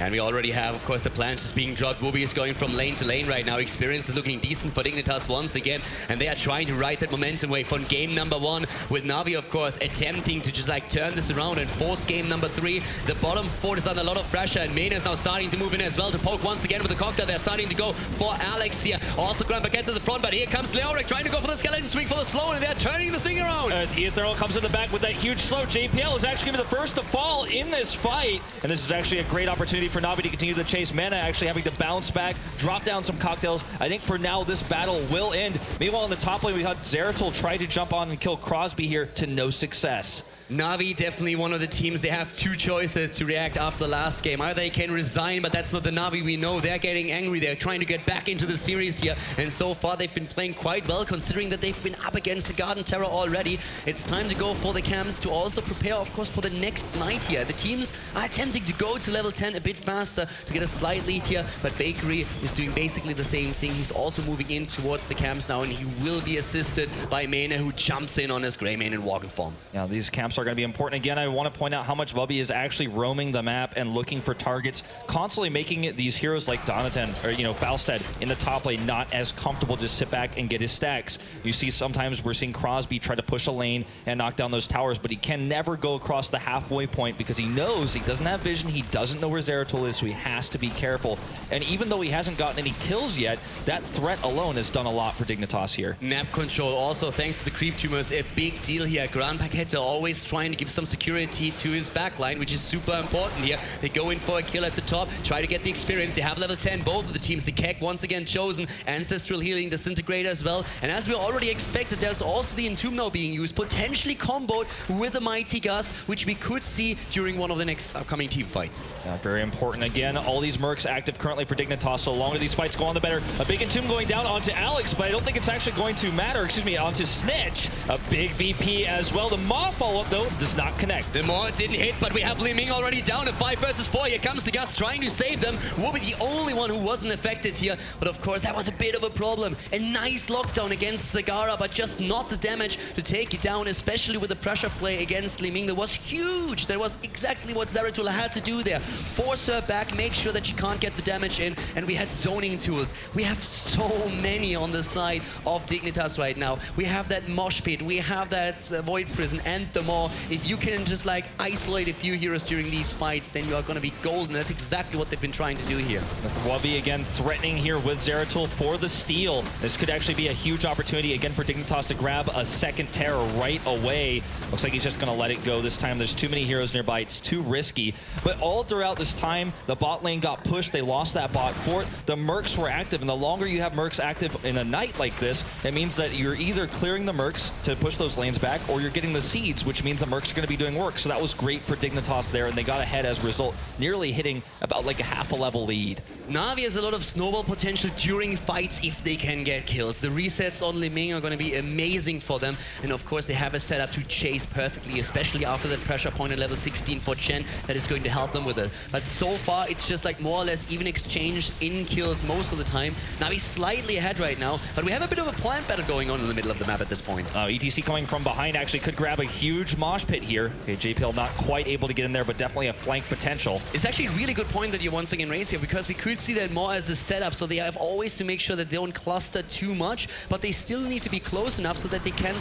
And we already have, of course, the plans just being dropped. Wooby is going from lane to lane right now. Experience is looking decent for Dignitas once again. And they are trying to ride that momentum wave from game number 1 with NaVi, of course, attempting to just like turn this around and force game number 3. The bottom 4 is under a lot of pressure, and Mena is now starting to move in as well to poke once again with the cocktail. They're starting to go for Alex here. Also Grand Paquette to the front, but here comes Leoric trying to go for the skeleton swing for the slow, and they're turning the thing around. Infernal comes in the back with that huge slow. JPL is actually going to be the first to fall in this fight. And this is actually a great opportunity for NaVi to continue the chase. Mana actually having to bounce back, drop down some cocktails. I think for now this battle will end. Meanwhile, in the top lane, we had Zeratul try to jump on and kill Crosby here to no success. NaVi definitely one of the teams. They have 2 choices to react after the last game. Either they can resign, but that's not the NaVi we know. They're getting angry. They're trying to get back into the series here. And so far, they've been playing quite well, considering that they've been up against the Garden Terror already. It's time to go for the camps to also prepare, of course, for the next night here. The teams are attempting to go to level 10 a bit faster to get a slight lead here, but Bakery is doing basically the same thing. He's also moving in towards the camps now, and he will be assisted by Mena, who jumps in on his Greymane in walking form. Yeah, these camps are going to be important. Again, I want to point out how much Vubby is actually roaming the map and looking for targets, constantly making it these heroes like Donatan or, you know, Falstad in the top lane not as comfortable just sit back and get his stacks. You see sometimes we're seeing Crosby try to push a lane and knock down those towers, but he can never go across the halfway point because he knows he doesn't have vision, he doesn't know where Zeratul is, so he has to be careful. And even though he hasn't gotten any kills yet, that threat alone has done a lot for Dignitas here. Map control also, thanks to the creep tumors, a big deal here. Grand Paquette always trying to give some security to his backline, which is super important here. They go in for a kill at the top, try to get the experience. They have level 10, both of the teams. The Keck once again chosen, Ancestral Healing, Disintegrator as well. And as we already expected, there's also the Entomb now being used, potentially comboed with the Mighty Gust, which we could see during one of the next upcoming team fights. Yeah, very important. Again, all these mercs active currently for Dignitas, so the longer these fights go on, the better. A big Entomb going down onto Alex, but I don't think it's actually going to matter. Excuse me, onto Snitch. A big VP as well. The Maw follow-up, though, does not connect. The Maw didn't hit, but we have Li Ming already down. A 5 versus 4. Here comes the Gust trying to save them. Will be the only one who wasn't affected here, but of course that was a bit of a problem. A nice lockdown against Zagara, but just not the damage to take it down, especially with the pressure play against Li Ming. That was huge. That was exactly what Zeratul had to do there. Force her back, make sure that she can't get the damage in, and we had zoning tools. We have so many on the side of Dignitas right now. We have that Mosh Pit, we have that Void Prison, and the Maw. If you can just like isolate a few heroes during these fights, then you are going to be golden. That's exactly what they've been trying to do here. Wubby again threatening here with Zeratul for the steal. This could actually be a huge opportunity again for Dignitas to grab a second Terror right away. Looks like he's just going to let it go this time. There's too many heroes nearby. It's too risky. But all throughout this time, the bot lane got pushed. They lost that bot fort. The mercs were active, and the longer you have mercs active in a night like this, it means that you're either clearing the mercs to push those lanes back, or you're getting the seeds, which means the mercs are going to be doing work. So that was great for Dignitas there, and they got ahead as a result, nearly hitting about like a half a level lead. NaVi has a lot of snowball potential during fights if they can get kills. The resets on Li Ming are going to be amazing for them, and of course they have a setup to chase perfectly, especially after that pressure point at level 16 for Chen that is going to help them with it. But so far it's just like more or less even exchanged in kills most of the time. NaVi slightly ahead right now, but we have a bit of a plant battle going on in the middle of the map at this point. ETC coming from behind actually could grab a huge mosh pit here. Okay, JPL not quite able to get in there, but definitely a flank potential. It's actually a really good point that you once again raised here, because we could would see that more as a setup, so they have always to make sure that they don't cluster too much, but they still need to be close enough so that they can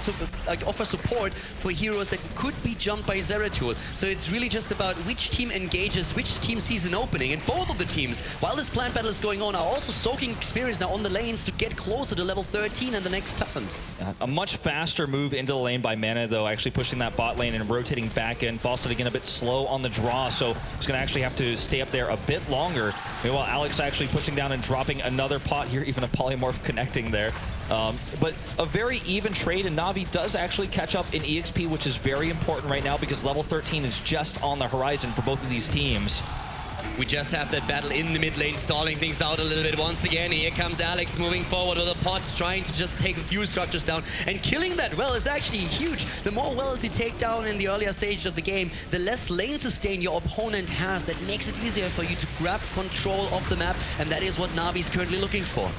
offer support for heroes that could be jumped by Zeratul. So it's really just about which team engages, which team sees an opening, and both of the teams, while this plant battle is going on, are also soaking experience now on the lanes to get closer to level 13 and the next talent. A much faster move into the lane by Mana, though, actually pushing that bot lane and rotating back in. Fawcett again a bit slow on the draw, so he's going to actually have to stay up there a bit longer. Meanwhile, Alex actually pushing down and dropping another pot here, even a polymorph connecting there. But a very even trade, and NaVi does actually catch up in EXP, which is very important right now because level 13 is just on the horizon for both of these teams. We just have that battle in the mid lane, stalling things out a little bit once again. Here comes Alex moving forward with a pot, trying to just take a few structures down. And killing that well is actually huge. The more wells you take down in the earlier stage of the game, the less lane sustain your opponent has. That makes it easier for you to grab control of the map, and that is what NaVi is currently looking for.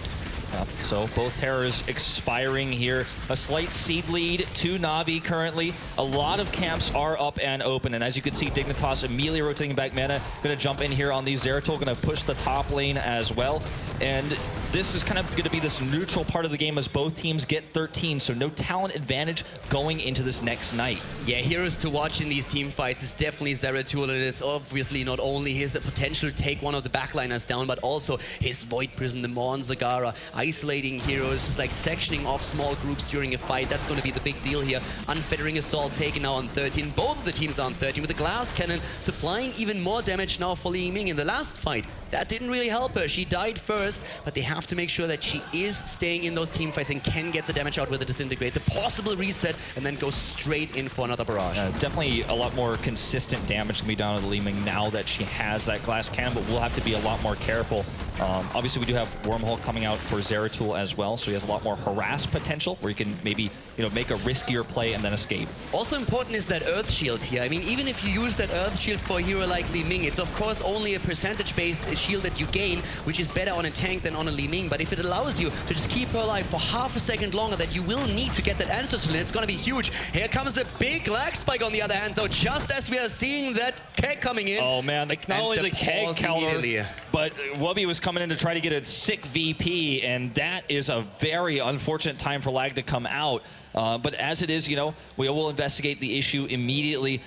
So both terrors expiring here. A slight seed lead to NaVi currently. A lot of camps are up and open, and as you can see, Dignitas immediately rotating back Mana. Going to jump in here on these Zeratul, going to push the top lane as well. And this is kind of going to be this neutral part of the game as both teams get 13, so no talent advantage going into this next night. Yeah, heroes to watch in these team fights is definitely Zeratul, and it's obviously not only his potential to take one of the backliners down, but also his Void Prison, the Morn Zagara, isolating heroes, just like sectioning off small groups during a fight. That's going to be the big deal here. Unfettering Assault taken now on 13. Both of the teams are on 13 with the Glass Cannon supplying even more damage now for Li Ming in the last fight. That didn't really help her. She died first, but they have to make sure that she is staying in those team fights and can get the damage out with a Disintegrate, the possible reset, and then go straight in for another barrage. Definitely a lot more consistent damage can be done to Li Ming now that she has that Glass Cannon, but we'll have to be a lot more careful. Obviously, we do have Wormhole coming out for Zeratul as well, so he has a lot more harass potential, where you can maybe make a riskier play and then escape. Also important is that Earth Shield here. I mean, even if you use that Earth Shield for a hero like Li Ming, it's of course only a percentage-based shield that you gain, which is better on a tank than on a Li Ming, but if it allows you to just keep her alive for half a second longer, that you will need to get that Ancestral, it's going to be huge. Here comes the big lag spike on the other hand, though, just as we are seeing that keg coming in. Oh man, not only the keg counter, but Wubby was coming in to try to get a sick VP, and that is a very unfortunate time for lag to come out. But as it is, we will investigate the issue immediately.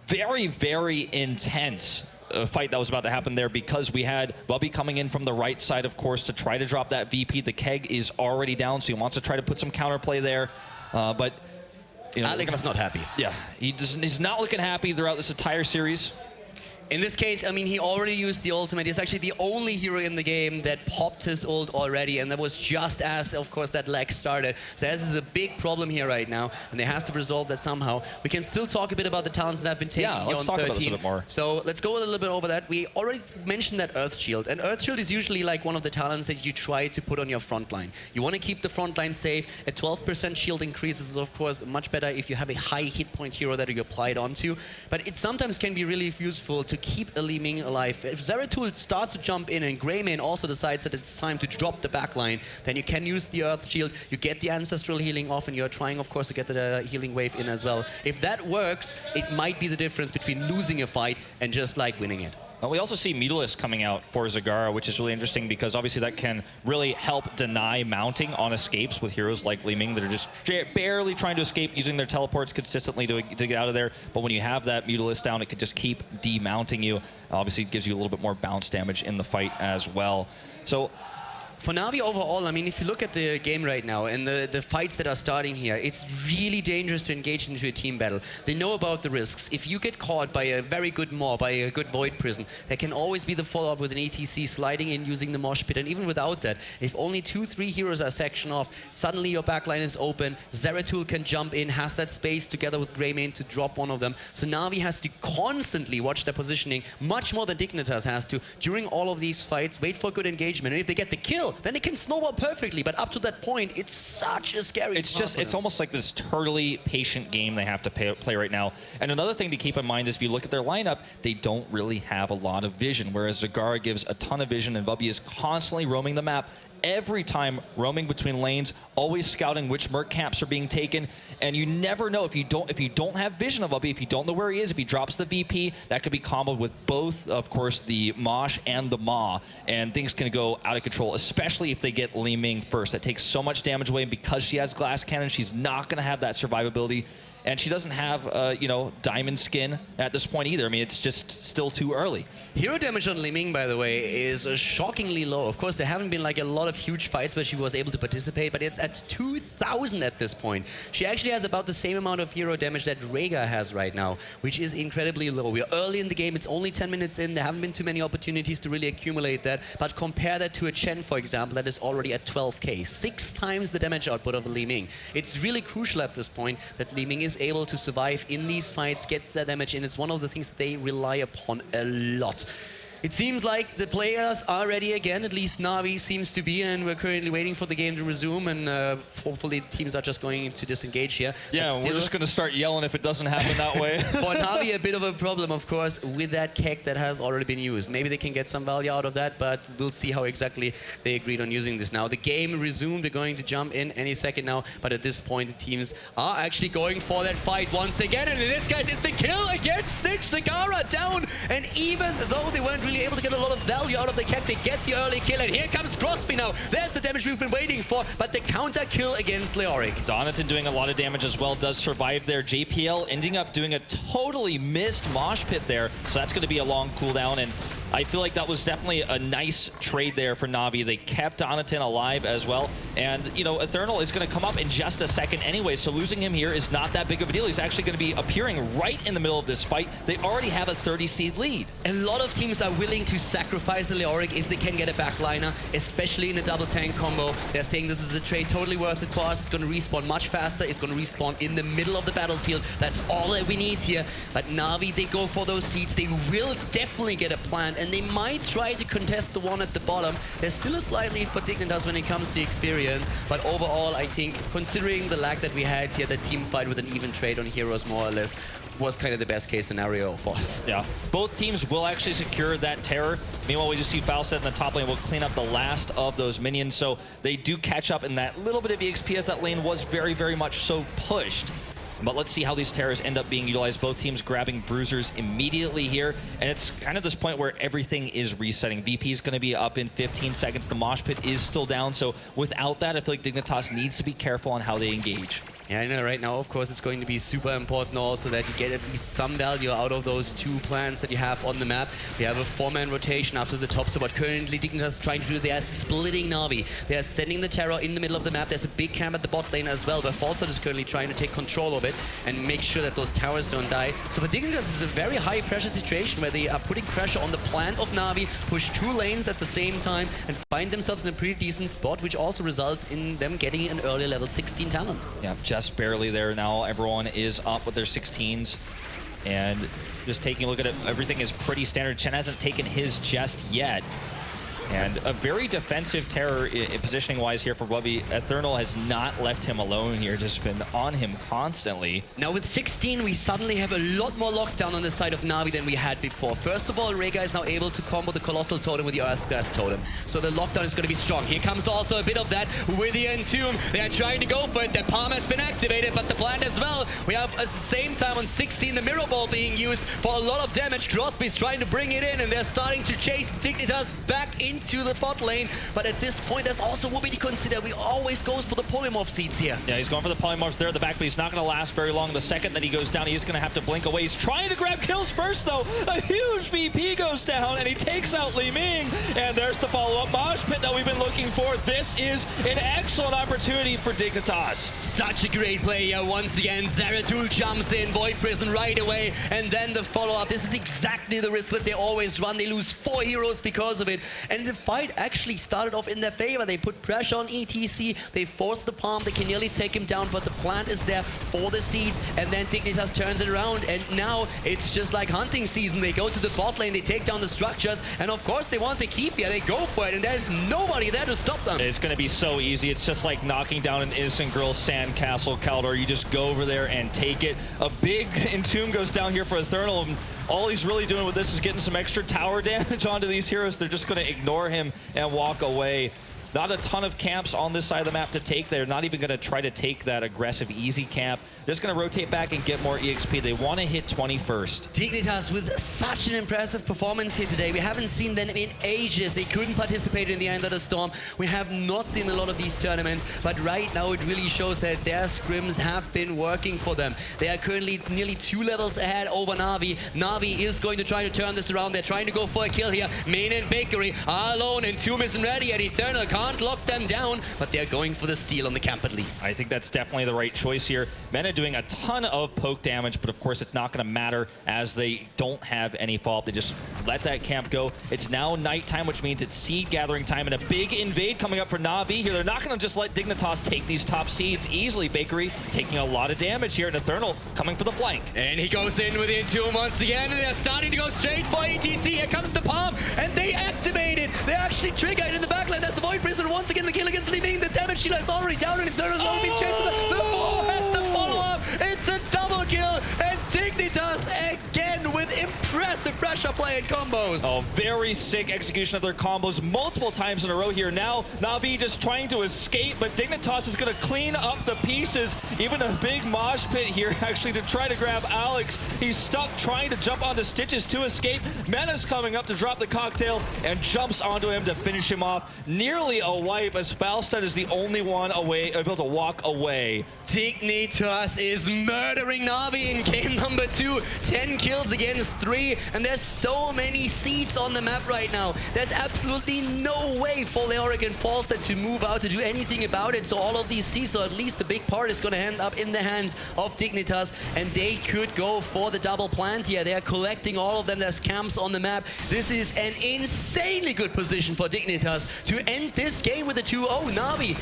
Very, very intense fight that was about to happen there because we had Wubby coming in from the right side, of course, to try to drop that VP. The keg is already down, so he wants to try to put some counterplay there. But Alex is not happy. Yeah, he's not looking happy throughout this entire series. In this case, I mean, he already used the ultimate. He's actually the only hero in the game that popped his ult already, and that was just as, of course, that lag started. So this is a big problem here right now, and they have to resolve that somehow. We can still talk a bit about the talents that have been taken here on 13. Let's talk about this a bit more. So let's go a little bit over that. We already mentioned that Earth Shield, and Earth Shield is usually like one of the talents that you try to put on your front line. You want to keep the front line safe. A 12% shield increase is, of course, much better if you have a high hit point hero that you apply it onto, but it sometimes can be really useful to keep a Li Ming alive. If Zeratul starts to jump in and Greymane also decides that it's time to drop the backline, then you can use the Earth Shield, you get the Ancestral healing off, and you're trying, of course, to get the healing wave in as well. If that works, it might be the difference between losing a fight and just like winning it. We also see Mutalisk coming out for Zagara, which is really interesting because obviously that can really help deny mounting on escapes with heroes like Li Ming that are just barely trying to escape using their teleports consistently to get out of there. But when you have that Mutalisk down, it could just keep demounting you. Obviously, it gives you a little bit more bounce damage in the fight as well. So for NaVi overall, I mean, if you look at the game right now and the fights that are starting here, it's really dangerous to engage into a team battle. They know about the risks. If you get caught by a very good Maw, by a good Void Prison, there can always be the follow-up with an ETC sliding in using the Mosh Pit. And even without that, if only 2-3 heroes are sectioned off, suddenly your backline is open. Zeratul can jump in, has that space together with Greymane to drop one of them. So NaVi has to constantly watch their positioning, much more than Dignitas has to, during all of these fights, wait for good engagement. And if they get the kill, then it can snowball perfectly, but up to that point, it's such a scary it's almost like this turtly patient game they have to play right now. And another thing to keep in mind is if you look at their lineup, they don't really have a lot of vision, whereas Zagara gives a ton of vision, and Wubby is constantly roaming the map every time roaming between lanes, always scouting which Merc camps are being taken, and you never know if you don't have vision of Ubby, if you don't know where he is, if he drops the VP, that could be comboed with both, of course, the Mosh and the Ma, and things can go out of control, especially if they get Li Ming first. That takes so much damage away, and because she has Glass Cannon, she's not going to have that survivability. And she doesn't have, you know, diamond skin at this point either. I mean, it's just still too early. Hero damage on Li Ming, by the way, is shockingly low. Of course, there haven't been like a lot of huge fights where she was able to participate, but it's at 2,000 at this point. She actually has about the same amount of hero damage that Rhaegar has right now, which is incredibly low. We're early in the game. It's only 10 minutes in. There haven't been too many opportunities to really accumulate that. But compare that to a Chen, for example, that is already at 12k. 6 times the damage output of Li Ming. It's really crucial at this point that Li Ming is able to survive in these fights, gets that damage in. It's one of the things that they rely upon a lot. It seems like the players are ready again, at least NaVi seems to be, and we're currently waiting for the game to resume, and hopefully teams are just going to disengage here. Yeah, we're just going to start yelling if it doesn't happen that way. For NaVi, a bit of a problem, of course, with that keg that has already been used. Maybe they can get some value out of that, but we'll see how exactly they agreed on using this now. The game resumed, they're going to jump in any second now, but at this point, the teams are actually going for that fight once again, and in this case, it's the kill against Snitch, the Gara down, and even though they weren't really able to get a lot of value out of the keg, they get the early kill, and here comes Crosby now. There's the damage we've been waiting for, but the counter kill against Leoric. Donaton doing a lot of damage as well, does survive there. JPL ending up doing a totally missed mosh pit there, so that's going to be a long cooldown, and I feel like that was definitely a nice trade there for NaVi. They kept Donaton alive as well, and you know, Infernal is going to come up in just a second anyway, so losing him here is not that big of a deal. He's actually going to be appearing right in the middle of this fight. They already have a 30-seed lead. A lot of teams are willing to sacrifice the Leoric if they can get a backliner, especially in a double tank combo. They're saying this is a trade totally worth it for us. It's going to respawn much faster. It's going to respawn in the middle of the battlefield. That's all that we need here. But NaVi, they go for those seeds. They will definitely get a plant, and they might try to contest the one at the bottom. There's still a slight lead for Dignitas when it comes to experience, but overall, I think, considering the lag that we had here, the team fight with an even trade on heroes, more or less, was kind of the best case scenario for us. Yeah, both teams will actually secure that terror. Meanwhile, we just see Falstad in the top lane will clean up the last of those minions, so they do catch up in that little bit of EXP as that lane was very, very much so pushed. But let's see how these terrors end up being utilized. Both teams grabbing bruisers immediately here. And it's kind of this point where everything is resetting. VP is going to be up in 15 seconds. The mosh pit is still down. So without that, I feel like Dignitas needs to be careful on how they engage. Yeah, I know right now, of course, it's going to be super important also that you get at least some value out of those 2 plans that you have on the map. We have a 4-man rotation up to the top, so what currently Dignitas is trying to do, they are splitting NaVi. They are sending the terror in the middle of the map. There's a big camp at the bot lane as well, but Falstad is currently trying to take control of it and make sure that those towers don't die. So for Dignitas, this is a very high pressure situation where they are putting pressure on the plant of NaVi, push 2 lanes at the same time, and find themselves in a pretty decent spot, which also results in them getting an early level 16 talent. Yeah, just barely there now. Everyone is up with their 16s. And just taking a look at it, everything is pretty standard. Chen hasn't taken his just yet. And a very defensive terror positioning-wise here for Bubby. Infernal has not left him alone here, just been on him constantly. Now with 16, we suddenly have a lot more lockdown on the side of NaVi than we had before. First of all, Rhaegar is now able to combo the Colossal Totem with the Earthblast Totem. So the lockdown is going to be strong. Here comes also a bit of that with the Entomb. They are trying to go for it. The palm has been activated, but the plant as well. We have at the same time on 16 the Mirror Ball being used for a lot of damage. Crosby's trying to bring it in, and they're starting to chase Dignitas back into the bot lane. But at this point, there's also what we need to consider. We always goes for the polymorph seeds here. Yeah, he's going for the polymorphs there at the back, but he's not going to last very long. The second that he goes down, he's going to have to blink away. He's trying to grab kills first, though. A huge VP goes down, and he takes out Li Ming. And there's the follow-up mosh pit that we've been looking for. This is an excellent opportunity for Dignitas. Such a great play here. Once again, Zeratul jumps in, Void Prison right away, and then the follow-up. This is exactly the risk that they always run. They lose 4 heroes because of it, and the fight actually started off in their favor. They put pressure on ETC, they forced the palm, they can nearly take him down, but the plant is there for the seeds, and then Dignitas turns it around, and now it's just like hunting season. They go to the bot lane, they take down the structures, and of course they want to keep here. They go for it, and there's nobody there to stop them. It's going to be so easy. It's just like knocking down an innocent girl's sandcastle, Kaldor. You just go over there and take it. A big Entomb goes down here for Infernal. All he's really doing with this is getting some extra tower damage onto these heroes. They're just going to ignore him and walk away. Not a ton of camps on this side of the map to take. They're not even going to try to take that aggressive easy camp. They're just going to rotate back and get more EXP. They want to hit 20 first. Dignitas with such an impressive performance here today. We haven't seen them in ages. They couldn't participate in the End of the Storm. We have not seen a lot of these tournaments, but right now it really shows that their scrims have been working for them. They are currently nearly 2 levels ahead over NaVi. NaVi is going to try to turn this around. They're trying to go for a kill here. Main and Bakery are alone, and 2 isn't ready, and Infernal can't lock them down, but they're going for the steal on the camp at least. I think that's definitely the right choice here. Mena doing a ton of poke damage, but of course it's not going to matter as they don't have any follow-up. They just let that camp go. It's now nighttime, which means it's seed gathering time, and a big invade coming up for NaVi here. They're not going to just let Dignitas take these top seeds easily. Bakery taking a lot of damage here, and Infernal coming for the flank. And he goes in within 2 once again, and they're starting to go straight for ETC. Here comes the Palm, and they activate it. They actually trigger it in the backline. That's the Void Prison. Once again, the kill against Leaving. The damage Sheila is already down, and Infernal is only being chased. The Bull has to follow up. It's a double kill, and Dignitas again with impressive pressure play and combos. Oh, very sick execution of their combos multiple times in a row here. Now, NaVi just trying to escape, but Dignitas is going to clean up the pieces. Even a big mosh pit here, actually, to try to grab Alex. He's stuck trying to jump onto Stitches to escape. Mena's coming up to drop the cocktail and jumps onto him to finish him off. Nearly a wipe, as Falstad is the only one able to walk away. Dignitas is murdering NaVi in game number 2. 10 kills against 3, and there's so many seeds on the map right now. There's absolutely no way for Leoric and Falstad to move out to do anything about it. So all of these seeds, or at least the big part, is going to end up in the hands of Dignitas, and they could go for the double plant here. They're collecting all of them. There's camps on the map. This is an insanely good position for Dignitas to end this game with a 2-0. NaVi,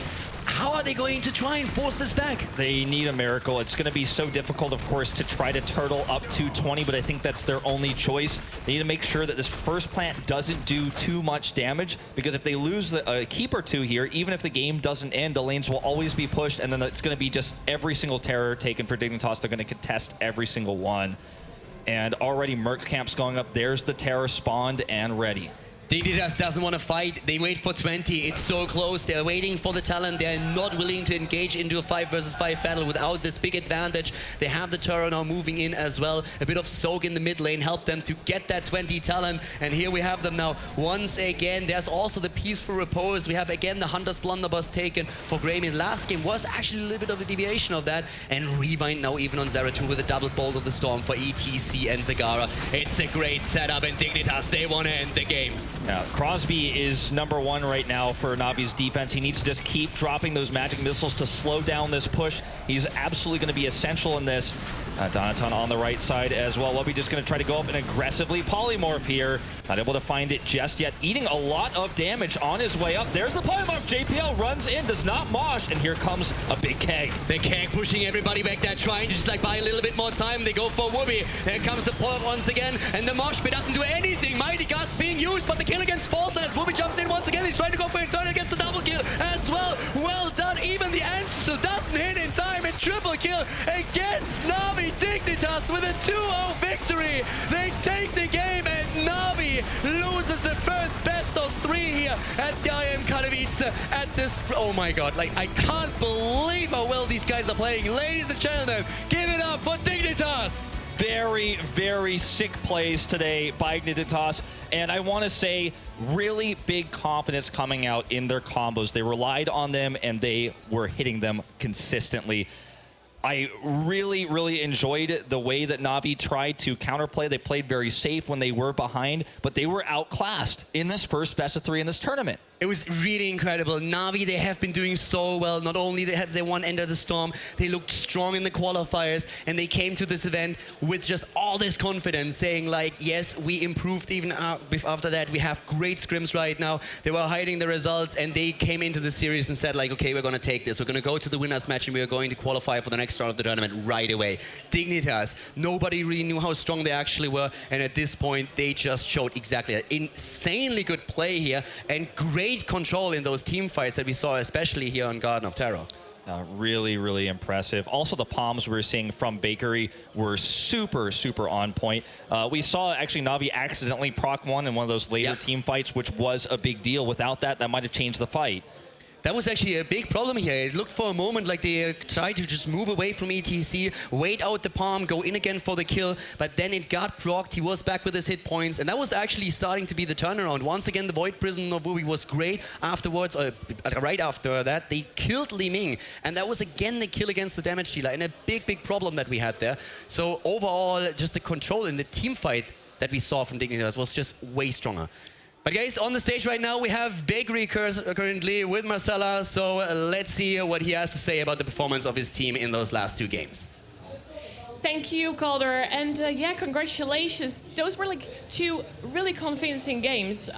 how are they going to try and force this back? They need a miracle. It's going to be so difficult, of course, to try to turtle up to 20, but I think that's their only choice. They need to make sure that this first plant doesn't do too much damage, because if they lose a keep or 2 here, even if the game doesn't end, the lanes will always be pushed, and then it's going to be just every single terror taken for Dignitas. They're going to contest every single one. And already Merc camp's going up. There's the terror spawned and ready. Dignitas doesn't want to fight. They wait for 20. It's so close. They're waiting for the talent. They're not willing to engage into a 5 versus 5 battle without this big advantage. They have the Toro now moving in as well. A bit of soak in the mid lane helped them to get that 20 talent. And here we have them now once again. There's also the Peaceful Repose. We have again the Hunter's Blunderbuss taken for Grayman. Last game was actually a little bit of a deviation of that. And Rewind now even on Zeratul with a double Bolt of the Storm for ETC and Zagara. It's a great setup, and Dignitas, they want to end the game. Now, Crosby is #1 right now for NaVi's defense. He needs to just keep dropping those magic missiles to slow down this push. He's absolutely going to be essential in this. Donaton on the right side as well. Lobby just going to try to go up and aggressively polymorph here. Not able to find it just yet. Eating a lot of damage on his way up. There's the polymorph. JPL runs in, does not mosh, and here comes a big keg. Big keg pushing everybody back there, trying to just like buy a little bit more time. They go for Whoopi. There comes the pull-up once again, and the mosh pit doesn't do anything. Mighty Gust being used, but the kill against False, and as Whoopi jumps in once again, he's trying to go for it. Turn against the double kill as well. Well done. Even the answer doesn't hit in time, and triple kill against NaVi. Dignitas with a 2-0 victory. They take the game, and NaVi loses the first best of 3 here at the IM Katowice at this. Oh my god, like I can't believe how well these guys are playing. Ladies and gentlemen, give it up for Dignitas. Very, very sick plays today by Dignitas. And I want to say, really big confidence coming out in their combos. They relied on them, and they were hitting them consistently. I really, really enjoyed the way that NaVi tried to counterplay. They played very safe when they were behind, but they were outclassed in this first best of 3 in this tournament. It was really incredible. NaVi, they have been doing so well. Not only they won End of the Storm, they looked strong in the qualifiers, and they came to this event with just all this confidence, saying like, yes, we improved even after that. We have great scrims right now. They were hiding the results, and they came into the series and said like, okay, we're going to take this. We're going to go to the winners match, and we're going to qualify for the next round of the tournament right away. Dignitas, nobody really knew how strong they actually were, and at this point, they just showed exactly that. Insanely good play here, and great control in those team fights that we saw, especially here on Garden of Terror. Really, really impressive. Also, the palms we were seeing from Bakery were super, super on point. We saw actually NaVi accidentally proc one in one of those later team fights, which was a big deal. Without that, that might have changed the fight. That was actually a big problem here. It looked for a moment like they tried to just move away from ETC, wait out the palm, go in again for the kill, but then it got procced. He was back with his hit points, and that was actually starting to be the turnaround. Once again, the Void Prison of Wubi was great. Afterwards, or right after that, they killed Li Ming, and that was again the kill against the damage dealer, and a big, big problem that we had there. So overall, just the control in the team fight that we saw from Dignitas was just way stronger. But guys, on the stage right now, we have Bakery currently with Marcella, so let's see what he has to say about the performance of his team in those last 2 games. Thank you, Calder, and yeah, congratulations. Those were like 2 really convincing games.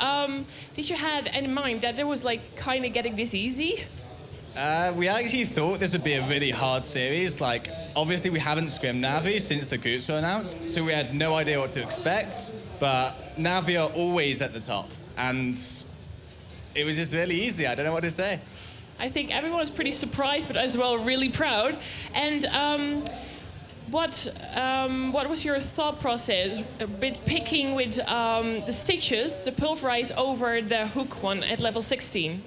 Did you have in mind that it was like kind of getting this easy? We actually thought this would be a really hard series. Like, obviously we haven't scrimmed NaVi since the groups were announced, so we had no idea what to expect, but NaVi are always at the top, and it was just really easy. I don't know what to say. I think everyone was pretty surprised, but as well really proud. And what was your thought process with picking with the Stitches, the Pulverize, over the Hook one at level 16?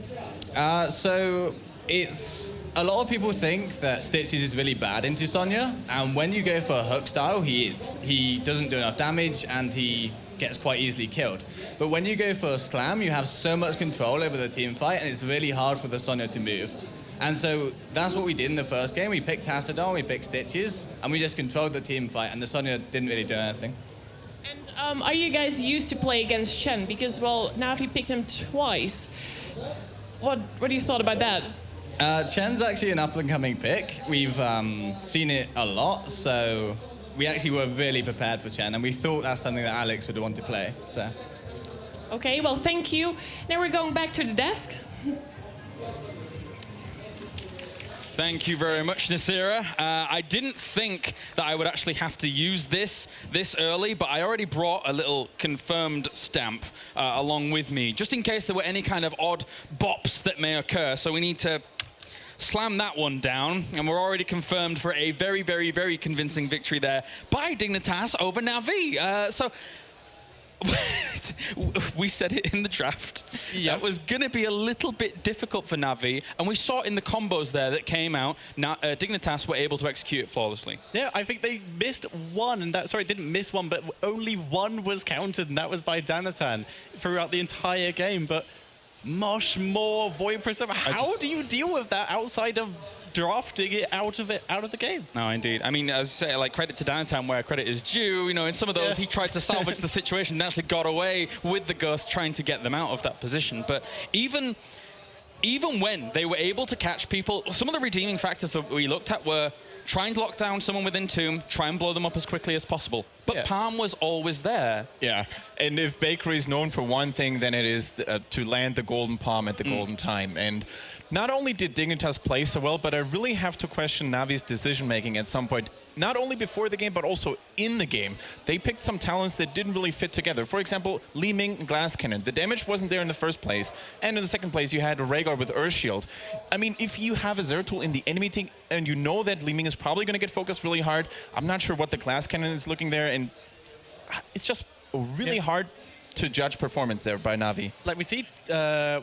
So it's a lot of people think that Stitches is really bad into Sonya, and when you go for a hook style, he is. He doesn't do enough damage, and he gets quite easily killed. But when you go for a slam, you have so much control over the team fight, and it's really hard for the Sonya to move. And so that's what we did in the first game. We picked Tassadon, we picked Stitches, and we just controlled the team fight, and the Sonya didn't really do anything. And are you guys used to play against Chen? Because, well, NaVi picked him twice. What do you thought about that? Chen's actually an up-and-coming pick. We've seen it a lot, so we actually were really prepared for Chen, and we thought that's something that Alex would want to play. So. Okay, well, thank you. Now we're going back to the desk. Thank you very much, Nasira. I didn't think that I would actually have to use this early, but I already brought a little confirmed stamp along with me, just in case there were any kind of odd bops that may occur. So we need to slam that one down, and we're already confirmed for a very, very, very convincing victory there by Dignitas over NaVi. So we said it in the draft. Yep. That was going to be a little bit difficult for NaVi, and we saw in the combos there that came out, Dignitas were able to execute it flawlessly. Yeah, I think they missed one, and didn't miss one, but only one was counted, and that was by Danatan throughout the entire game. But Mosh, more Void Prism, how do you deal with that outside of drafting it out of the game? No, indeed. I mean, as I say, like, credit to Downtown where credit is due. You know, in some of those, he tried to salvage the situation and actually got away with the Ghost, trying to get them out of that position. But even when they were able to catch people, some of the redeeming factors that we looked at were trying to lock down someone within Tomb, try and blow them up as quickly as possible. But Palm was always there. Yeah, and if Bakery is known for one thing, then it is to land the golden palm at the golden time. And not only did Dignitas play so well, but I really have to question NaVi's decision-making at some point, not only before the game, but also in the game. They picked some talents that didn't really fit together. For example, Li Ming and Glass Cannon. The damage wasn't there in the first place. And in the second place, you had Rhaegar with Earth Shield. I mean, if you have a Zeratul in the enemy team, and you know that Li Ming is probably going to get focused really hard, I'm not sure what the Glass Cannon is looking there, and it's just really hard to judge performance there by NaVi. Like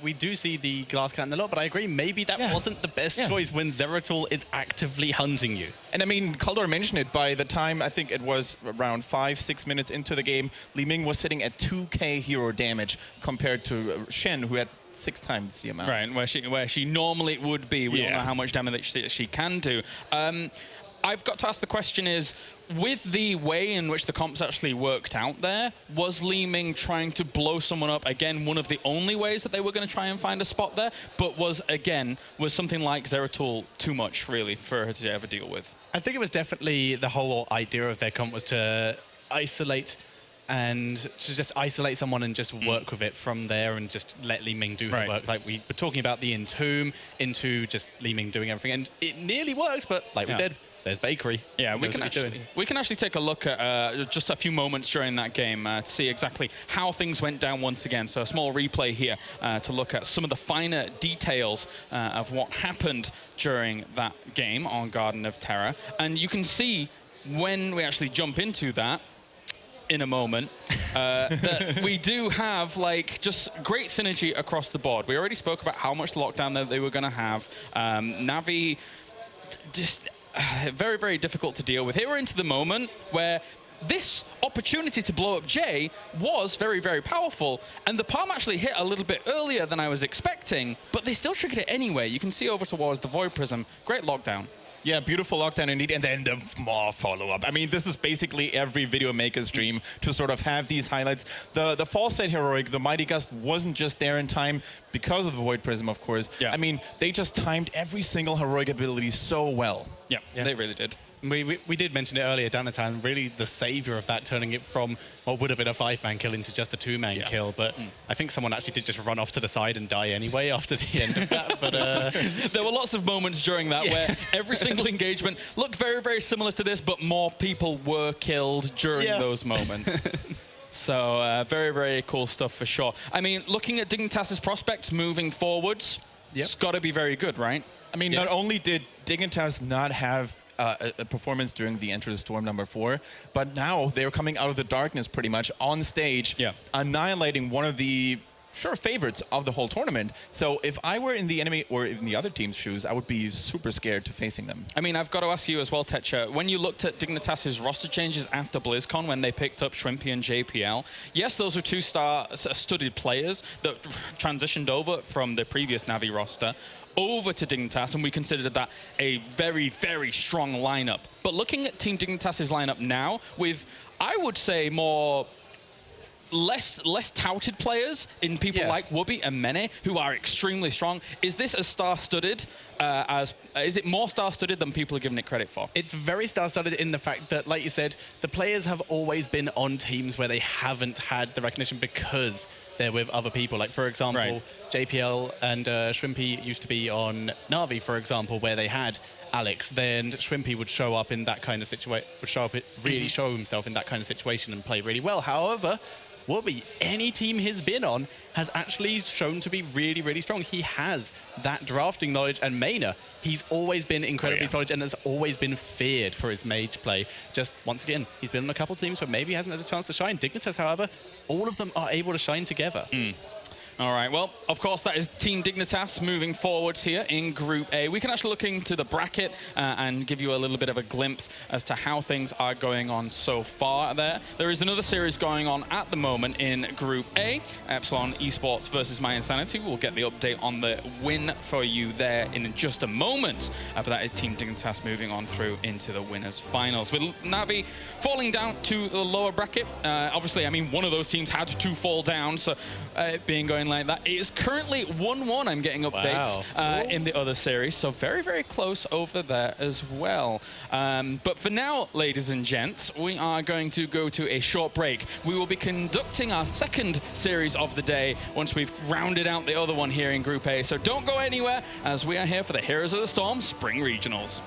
we do see the Glass Cannon a lot, but I agree, maybe that wasn't the best choice when Zeratul is actively hunting you. And I mean, Kaldor mentioned it, by the time, I think it was around 5-6 minutes into the game, Li Ming was sitting at 2k hero damage compared to Shen, who had 6 times the amount. Right, where she normally would be. We don't know how much damage she can do. I've got to ask the question is, with the way in which the comps actually worked out there, was Li Ming trying to blow someone up, again, one of the only ways that they were going to try and find a spot there, but was something like Zeratul too much, really, for her to ever deal with? I think it was definitely the whole idea of their comp was to isolate someone and just work with it from there and just let Li Ming do her work. Like we were talking about the Entomb into just Li Ming doing everything, and it nearly worked, but like we said, There's Bakery. Yeah, Knows what he's doing. we can actually take a look at just a few moments during that game to see exactly how things went down once again. So a small replay here to look at some of the finer details of what happened during that game on Garden of Terror. And you can see when we actually jump into that in a moment, that we do have like just great synergy across the board. We already spoke about how much lockdown that they were going to have. NaVi just very, very difficult to deal with. Here we're into the moment where this opportunity to blow up Jay was very, very powerful, and the palm actually hit a little bit earlier than I was expecting, but they still triggered it anyway. You can see over towards the Void Prism. Great lockdown. Yeah, beautiful lockdown indeed, and then the more follow-up. I mean, this is basically every video maker's dream to sort of have these highlights. The Fall State Heroic, the Mighty Gust wasn't just there in time because of the Void Prism, of course. Yeah. I mean, they just timed every single heroic ability so well. Yeah, they really did. We did mention it earlier, Dignitas, really the savior of that, turning it from what would have been a 5-man kill into just a 2-man kill. But I think someone actually did just run off to the side and die anyway after the end of that. But there were lots of moments during that where every single engagement looked very, very similar to this, but more people were killed during those moments. So very, very cool stuff for sure. I mean, looking at Dignitas' prospects moving forwards, it's got to be very good, right? I mean, not only did Dignitas not have a performance during the Enter the Storm #4, but now they're coming out of the darkness pretty much on stage, annihilating one of the favorites of the whole tournament. So if I were in the enemy or in the other team's shoes, I would be super scared to facing them. I mean, I've got to ask you as well, Tetra, when you looked at Dignitas' roster changes after BlizzCon when they picked up Shrimpy and JPL, yes, those were 2-star-studded players that transitioned over from the previous NaVi roster over to Dignitas, and we considered that a very, very strong lineup. But looking at Team Dignitas' lineup now with, I would say, less touted players in people like Wubby and Mene, who are extremely strong, is this as star-studded is it more star-studded than people are giving it credit for? It's very star-studded in the fact that, like you said, the players have always been on teams where they haven't had the recognition because they're with other people. Like, for example, JPL and Shrimpy used to be on NaVi, for example, where they had Alex. Then Shrimpy would show up in that kind of situation, really show himself in that kind of situation and play really well. However, Wubby, any team he's been on, has actually shown to be really, really strong. He has that drafting knowledge, and Maina, he's always been incredibly solid and has always been feared for his mage play. Just, once again, he's been on a couple teams where maybe he hasn't had a chance to shine. Dignitas, however, all of them are able to shine together. All right, well, of course, that is Team Dignitas moving forwards here in Group A. We can actually look into the bracket and give you a little bit of a glimpse as to how things are going on so far there. There is another series going on at the moment in Group A, Epsilon Esports versus My Insanity. We'll get the update on the win for you there in just a moment. But that is Team Dignitas moving on through into the winners' finals. With NaVi falling down to the lower bracket, obviously, I mean, one of those teams had to fall down, so being going like that. It is currently 1-1. I'm getting updates in the other series, so very, very close over there as well. But for now, ladies and gents, we are going to go to a short break. We will be conducting our second series of the day once we've rounded out the other one here in Group A. So don't go anywhere, as we are here for the Heroes of the Storm Spring Regionals.